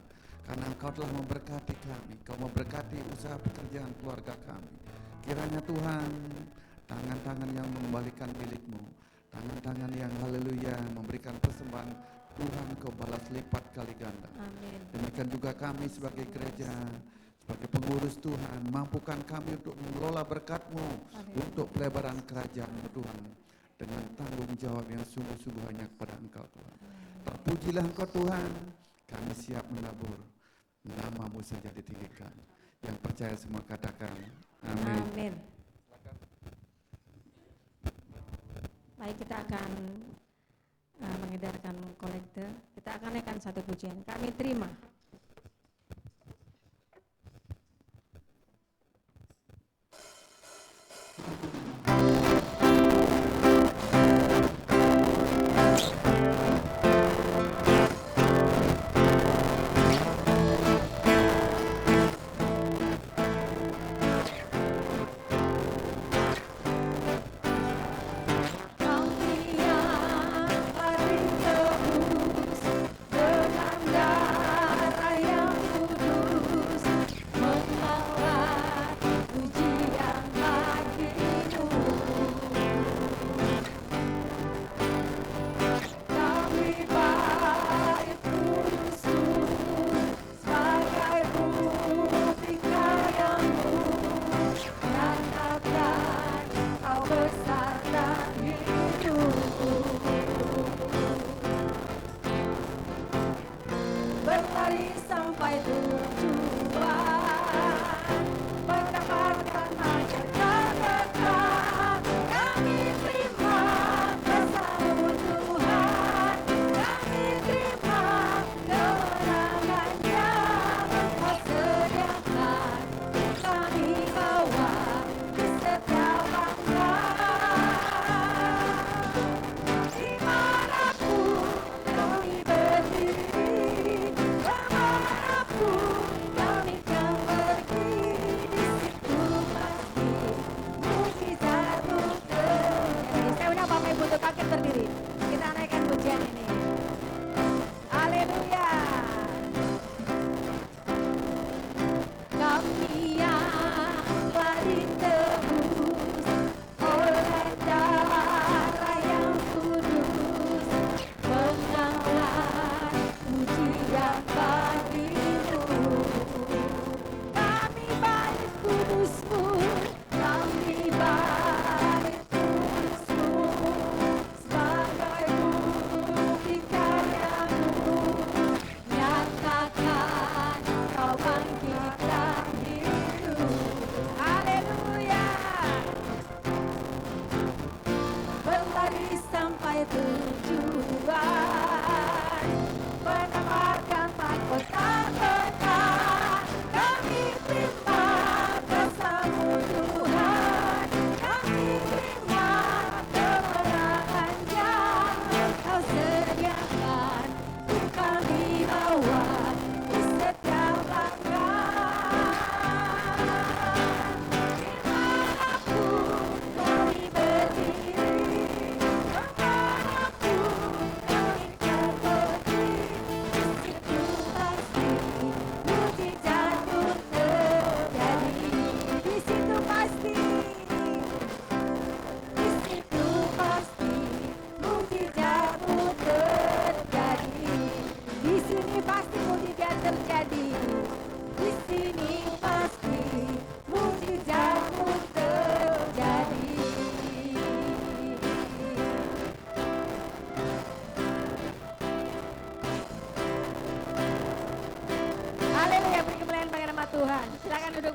Karena Engkau telah memberkati kami, Engkau memberkati usaha pekerjaan keluarga kami. Kiranya Tuhan, tangan-tangan yang mengembalikan milik-Mu, tangan-tangan yang haleluya memberikan persembahan Tuhan Kau balas lipat kali ganda. Amin. Demikian juga kami sebagai gereja, sebagai pengurus Tuhan, mampukan kami untuk mengelola berkat-Mu, untuk pelebaran kerajaan-Mu Tuhan, dengan tanggung jawab yang sungguh-sungguh hanya kepada Engkau Tuhan. Terpujilah Engkau Tuhan, kami siap menabur, nama-Mu saja ditinggikan. Yang percaya semua katakan, amin. Amin. Baik, kita akan mengedarkan kolekte. Kita akan naikkan satu pujian. Kami terima.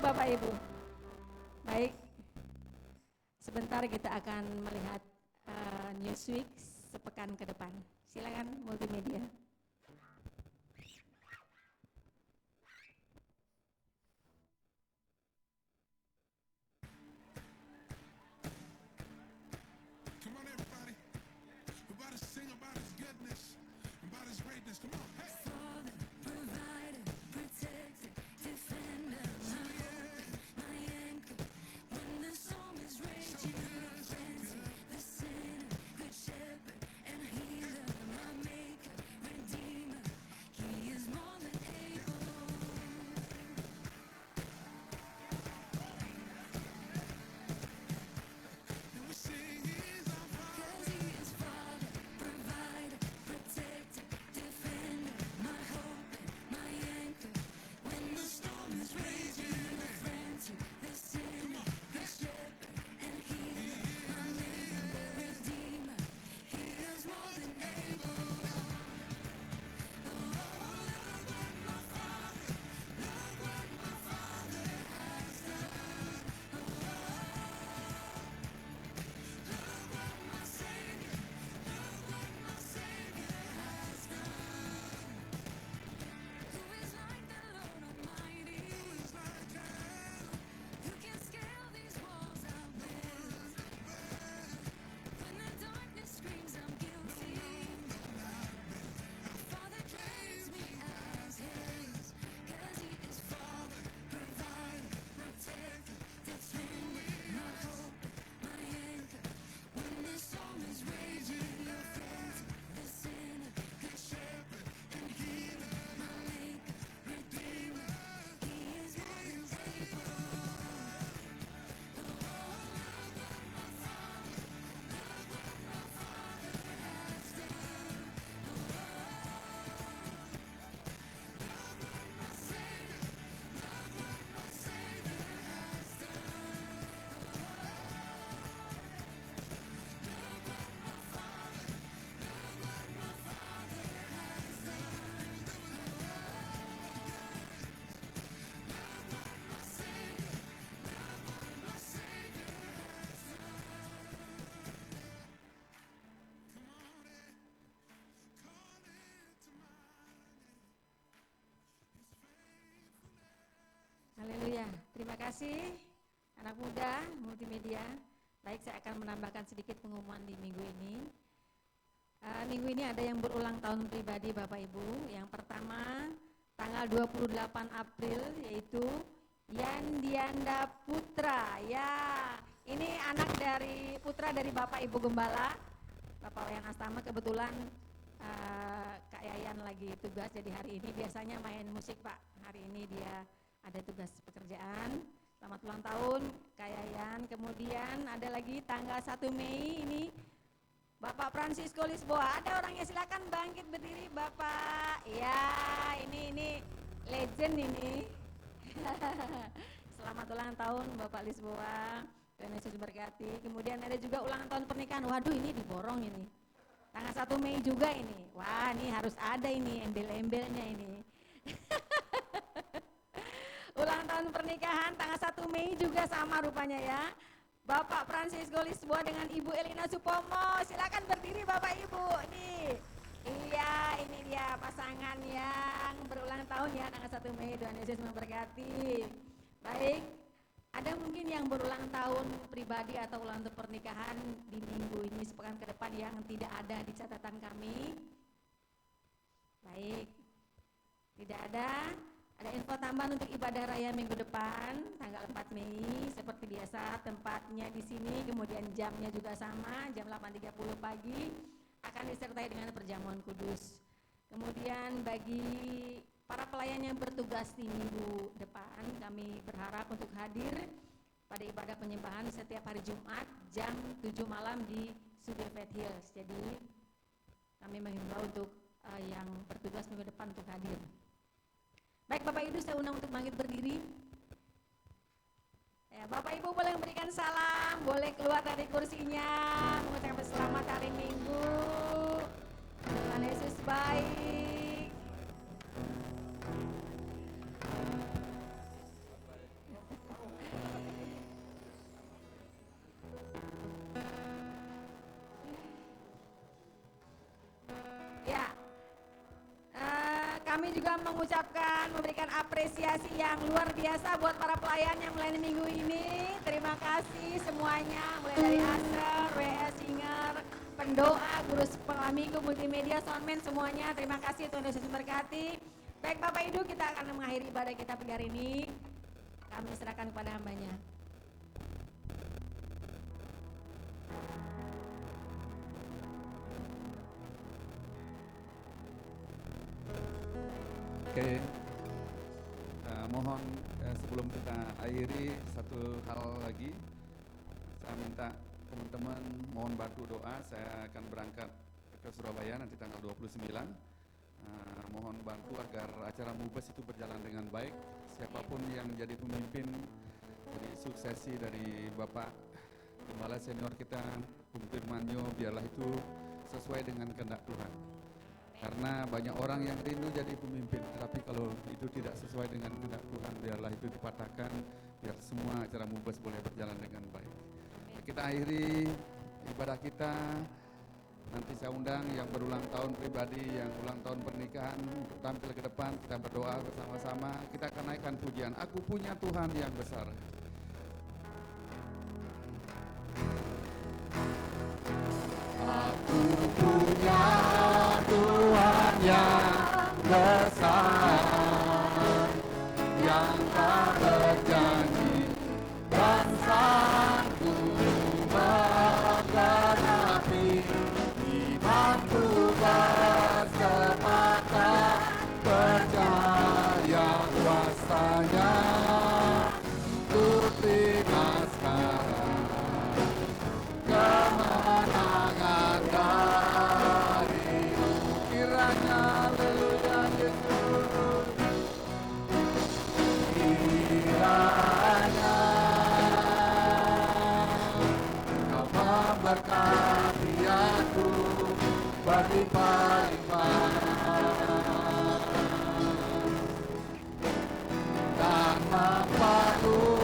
Bapak Ibu. Baik, sebentar kita akan melihat Newsweek sepekan ke depan. Silakan multimedia. Come on, everybody. We're about to sing about His goodness, about His greatness. Come on, hey. Father, provider, protector, defender, my hope, my anchor. When the storm is raging, my friend, the sinner, good shepherd and healer, my maker, redeemer. He is more than able. And we sing He's our Father. 'Cause He is Father, provider, protector, defender, my hope, my anchor. When the storm is raging, my friend, the sinner, the shepherd and healer, my maker, redeemer. He is more than able. Who is like the Lord Almighty? Who can scale these walls I've built? When the darkness screams I'm guilty, Father claims me as His. 'Cause He is Father, provider, protector, defender, my hope, my anchor. When the storm is raging, your friend, the sinner, good shepherd and healer, my maker, redeemer. He is more than able. Haleluya, terima kasih anak muda multimedia. Baik, saya akan menambahkan sedikit pengumuman di minggu ini. Minggu ini ada yang berulang tahun pribadi Bapak Ibu. Yang pertama tanggal 28 April yaitu Yandianda Putra. Ya, ini anak dari putra dari Bapak Ibu Gembala, Bapak Wayan Astama. Kebetulan Kak Yayan lagi tugas, jadi hari ini biasanya main musik Pak. Hari ini dia ada tugas pekerjaan. Selamat ulang tahun Kak Yayan. Kemudian ada lagi tanggal 1 Mei ini Bapak Francisco Lisboa. Ada orangnya, silakan bangkit berdiri Bapak. Ya, ini legend ini. Selamat ulang tahun Bapak Lisboa. Tuhan Yesus berkati. Kemudian ada juga ulang tahun pernikahan. Waduh, ini diborong ini. Tanggal 1 Mei juga ini. Wah, ini harus ada ini embel-embelnya ini. Ulang tahun pernikahan tanggal 1 Mei juga sama rupanya ya. Bapak Francisco Lisboa dengan Ibu Elina Supomo. Silakan berdiri Bapak Ibu. Nih. Iya, ini dia pasangan yang berulang tahun ya tanggal 1 Mei. Tuhan Yesus memberkati. Baik. Ada mungkin yang berulang tahun pribadi atau ulang tahun pernikahan di minggu ini sepekan ke depan yang tidak ada di catatan kami. Baik. Tidak ada. Ada info tambahan untuk ibadah raya minggu depan tanggal 4 Mei seperti biasa, tempatnya di sini, kemudian jamnya juga sama, jam 8.30 pagi akan disertai dengan perjamuan kudus. Kemudian bagi para pelayan yang bertugas di minggu depan, kami berharap untuk hadir pada ibadah penyembahan setiap hari Jumat jam 7 malam di Sudirman Hills. Jadi kami menghimbau untuk yang bertugas minggu depan untuk hadir. Baik Bapak Ibu, saya undang untuk bangkit berdiri. Ya, Bapak Ibu boleh memberikan salam, boleh keluar dari kursinya, mengucapkan selamat hari Minggu. Tuhan Yesus baik. juga memberikan apresiasi yang luar biasa buat para pelayan yang melayani minggu ini. Terima kasih semuanya, mulai dari Aser, WS Singer, pendoa, guru sekolah minggu, multimedia, soundman, semuanya. Terima kasih, Tuhan Yesus memberkati. Baik Bapak Ibu, kita akan mengakhiri ibadah kita pada hari ini. Kami serahkan kepada hambanya. Oke, mohon sebelum kita akhiri satu hal lagi, saya minta teman-teman mohon bantu doa. Saya akan berangkat ke Surabaya nanti tanggal 29. Mohon bantu agar acara Mubes itu berjalan dengan baik. Siapapun yang jadi pemimpin, jadi suksesi dari Bapak Gembala Senior kita, Bung Firmanyo, biarlah itu sesuai dengan kehendak Tuhan. Karena banyak orang yang rindu jadi pemimpin, tapi kalau itu tidak sesuai dengan kehendak Tuhan, biarlah itu dipatahkan, biar semua acara Mubes boleh berjalan dengan baik. Kita akhiri ibadah kita. Nanti saya undang yang berulang tahun pribadi, yang ulang tahun pernikahan untuk tampil ke depan, kita berdoa bersama-sama. Kita akan naikkan pujian, Aku punya Tuhan yang besar. Aku punya Tuhan yang besar, yang tak berjanji dan sanggup menggenapi imanku bersepakat, percaya kuasanya, ku terima sekarang kemenangan darimu. Kiranya haleluya Yesus, kiranya Kau memberkati aku berlimpah-limpah dan memperluas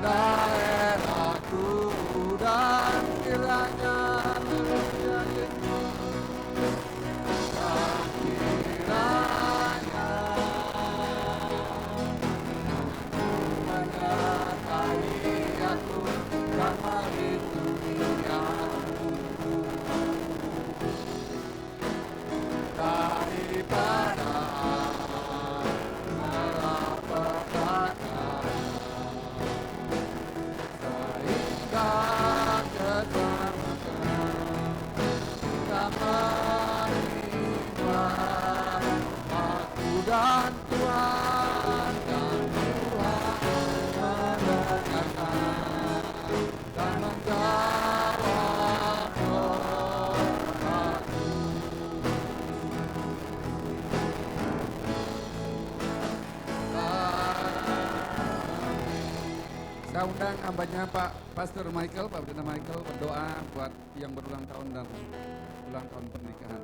daerahku, dan kiranya haleluya Yesus, dan kiranya menyertai aku dan melindungi aku daripada malapetaka, sehingga keselamatan kita menimba aku dan Tuhan, dan Tuhan mendengarkan dan menjawab doaku. Saya undang hambanya Pak Pastor Michael, Pak Pendeta Michael berdoa buat yang berulang tahun dan ulang tahun pernikahan.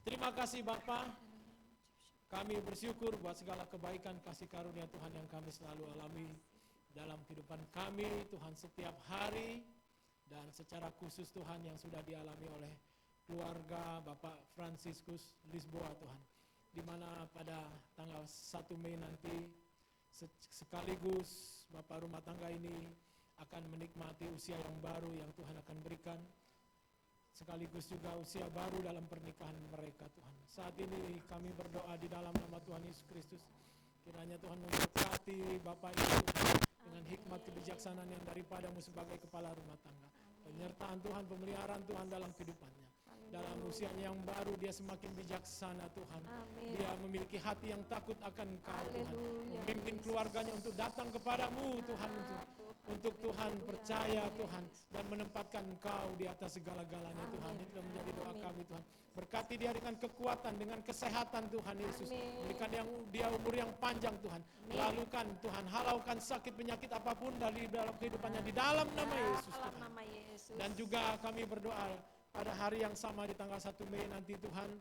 Terima kasih Bapak. Kami bersyukur buat segala kebaikan kasih karunia Tuhan yang kami selalu alami dalam kehidupan kami, Tuhan, setiap hari. Dan secara khusus Tuhan yang sudah dialami oleh keluarga Bapak Franciscus Lisboa, Tuhan, di mana pada tanggal 1 Mei nanti sekaligus Bapak rumah tangga ini akan menikmati usia yang baru yang Tuhan akan berikan, sekaligus juga usia baru dalam pernikahan mereka, Tuhan. Saat ini kami berdoa di dalam nama Tuhan Yesus Kristus, kiranya Tuhan memberkati Bapak itu dengan hikmat kebijaksanaan yang daripadamu sebagai kepala rumah tangga. Penyertaan Tuhan, pemeliharaan Tuhan dalam kehidupannya. Dalam usianya yang baru dia semakin bijaksana, Tuhan. Amin. Dia memiliki hati yang takut akan Kau, Tuhan. Memimpin keluarganya untuk datang kepadamu, Tuhan. Untuk Tuhan percaya, Tuhan. Dan menempatkan Engkau di atas segala-galanya, Tuhan. Itu menjadi doa kami, Tuhan. Berkati dia dengan kekuatan, dengan kesehatan, Tuhan Yesus. Berikan dia umur yang panjang, Tuhan. Lalukan, Tuhan, halaukan sakit penyakit apapun dari dalam kehidupannya di dalam nama Yesus, Tuhan. Dan juga kami berdoa pada hari yang sama di tanggal 1 Mei nanti, Tuhan,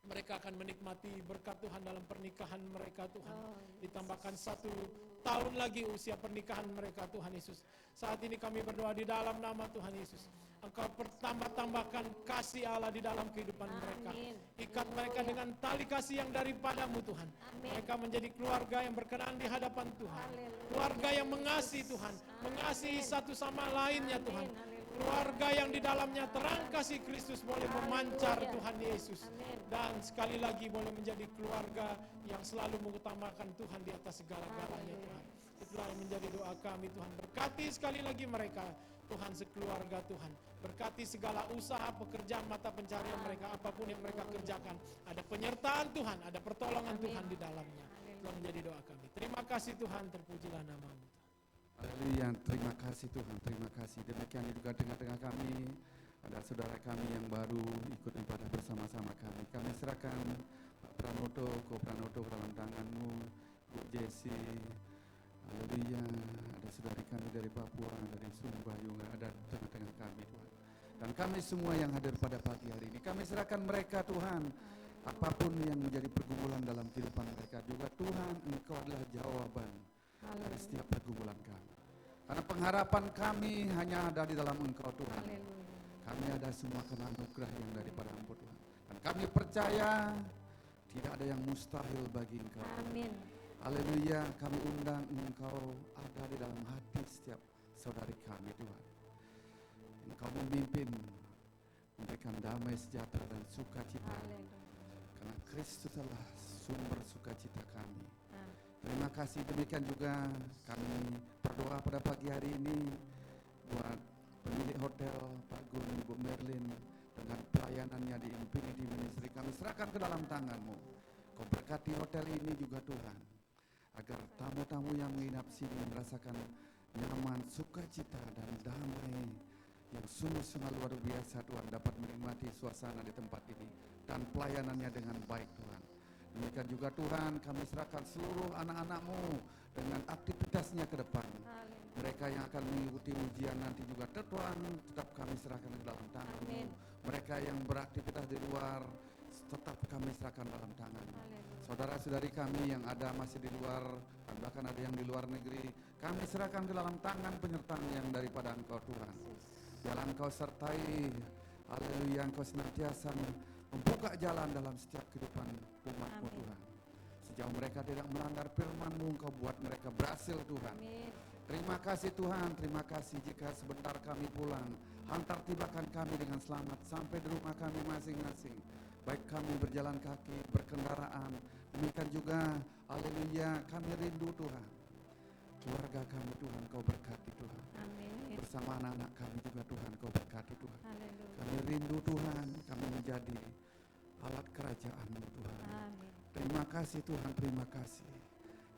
Mereka akan menikmati berkat Tuhan dalam pernikahan mereka Tuhan. Oh, Ditambahkan 1 tahun lagi usia pernikahan mereka Tuhan Yesus. Saat ini kami berdoa di dalam nama Tuhan Yesus. Engkau tambahkan kasih Allah di dalam kehidupan mereka. Amin. Ikat mereka dengan tali kasih yang daripadamu Tuhan. Amin. Mereka menjadi keluarga yang berkenan di hadapan Tuhan. Haleluya. Keluarga yang mengasihi Tuhan. Mengasihi satu sama lainnya Tuhan. Amin. Haleluya. Keluarga yang di dalamnya terang kasih Kristus boleh memancar Haleluya. Tuhan Yesus. Amin. Dan sekali lagi boleh menjadi keluarga yang selalu mengutamakan Tuhan di atas segala-galanya Tuhan. Itulah yang menjadi doa kami Tuhan. Berkati sekali lagi mereka Tuhan sekeluarga Tuhan. Berkati segala usaha pekerjaan mata pencarian mereka, apapun yang mereka kerjakan. Ada penyertaan Tuhan, ada pertolongan Tuhan di dalamnya. Itulah menjadi doa kami. Terima kasih Tuhan, terpujilah namamu. Haleluya, terima kasih Tuhan, terima kasih. Demikian juga tengah-tengah kami ada saudara kami yang baru ikut ibadah bersama-sama kami. Kami serahkan Pak Pranoto, Ko Pranoto ke dalam tangan-Mu, Bu Jesi. Haleluya, ada saudari kami dari Papua, dari Sumbayu, ada tengah-tengah kami Tuhan. Dan kami semua yang hadir pada pagi hari ini, kami serahkan mereka Tuhan. Apapun yang menjadi pergumulan dalam kehidupan mereka juga Tuhan, Engkau adalah jawaban dari setiap pergumulan kami. Karena pengharapan kami hanya ada di dalam Engkau Tuhan. Haleluya. Kami ada semua karena anugerah yang daripada Engkau Tuhan. Dan kami percaya tidak ada yang mustahil bagi Engkau. Amin. Haleluya, kami undang Engkau ada di dalam hati setiap saudari kami Tuhan. Engkau memimpin, memberikan damai sejahtera dan sukacita. Haleluya. Karena Kristus adalah sumber sukacita kami. Amin. Terima kasih, demikian juga kami berdoa pada pagi hari ini buat pemilik hotel Pak Gun, Ibu Merlin dengan pelayanannya di Infinity Ministry. Kami serahkan ke dalam tangan-Mu. Kau berkati hotel ini juga Tuhan, agar tamu-tamu yang menginap sini merasakan nyaman, sukacita dan damai yang sungguh-sungguh luar biasa Tuhan, dapat menikmati suasana di tempat ini dan pelayanannya dengan baik Tuhan. Demikian juga Tuhan, kami serahkan seluruh anak-anak-Mu dengan aktivitasnya ke depan. Mereka yang akan mengikuti ujian nanti juga Tuhan, tetap kami serahkan ke dalam tangan-Mu. Amin. Mereka yang beraktivitas di luar, tetap kami serahkan dalam tangan-Mu. Haleluya. Saudara-saudari kami yang ada masih di luar, dan bahkan ada yang di luar negeri, kami serahkan ke dalam tangan penyertaan yang daripada Engkau Tuhan. Biarlah Engkau sertai, haleluya, Engkau senantiasa membuka jalan dalam setiap kehidupan umat-Mu Amin. Tuhan. Sejauh mereka tidak melanggar firman-Mu, Engkau buat mereka berhasil Tuhan. Amin. Terima kasih Tuhan, terima kasih jika sebentar kami pulang. Hantar tibakan kami dengan selamat sampai di rumah kami masing-masing. Baik kami berjalan kaki, berkendaraan. Demikian juga, haleluya, kami rindu Tuhan. Keluarga kami Tuhan, Kau berkati Tuhan. Amin. Bersama anak-anak kami juga Tuhan, Kau berkati Tuhan. Haleluya. Kami rindu Tuhan, kami menjadi alat kerajaan-Mu Tuhan. Amin. Terima kasih Tuhan, terima kasih.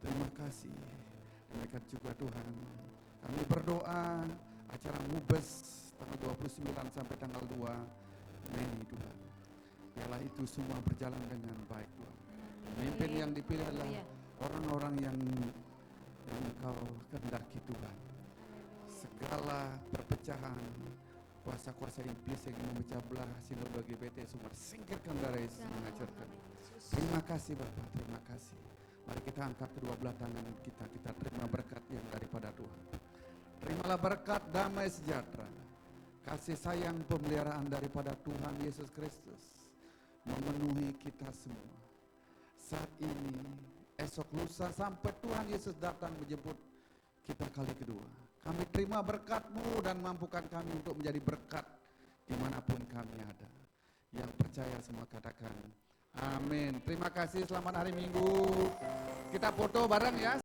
Terima kasih. Demikian juga Tuhan, kami berdoa acara Mubes tanggal 29 sampai tanggal 2 Mei Tuhan. Biarlah itu semua berjalan dengan baik Tuhan. Pemimpin yang dipilih adalah Haleluya. orang-orang yang Engkau kehendaki Tuhan. Segala perpecahan, kuasa-kuasa iblis yang ingin memecah belah sinergi LGBT semua singkirkan dari Yesus, menghancurkan. Terima kasih Bapak, terima kasih. Mari kita angkat kedua belah tangan kita, kita terima berkat yang daripada Tuhan. Terimalah berkat damai sejahtera, kasih sayang pemeliharaan daripada Tuhan Yesus Kristus memenuhi kita semua. Saat ini, esok lusa sampai Tuhan Yesus datang menjemput kita kali kedua. Kami terima berkat-Mu dan mampukan kami untuk menjadi berkat dimanapun kami ada. Yang percaya semua katakan amin. Terima kasih, selamat hari Minggu. Kita foto bareng ya.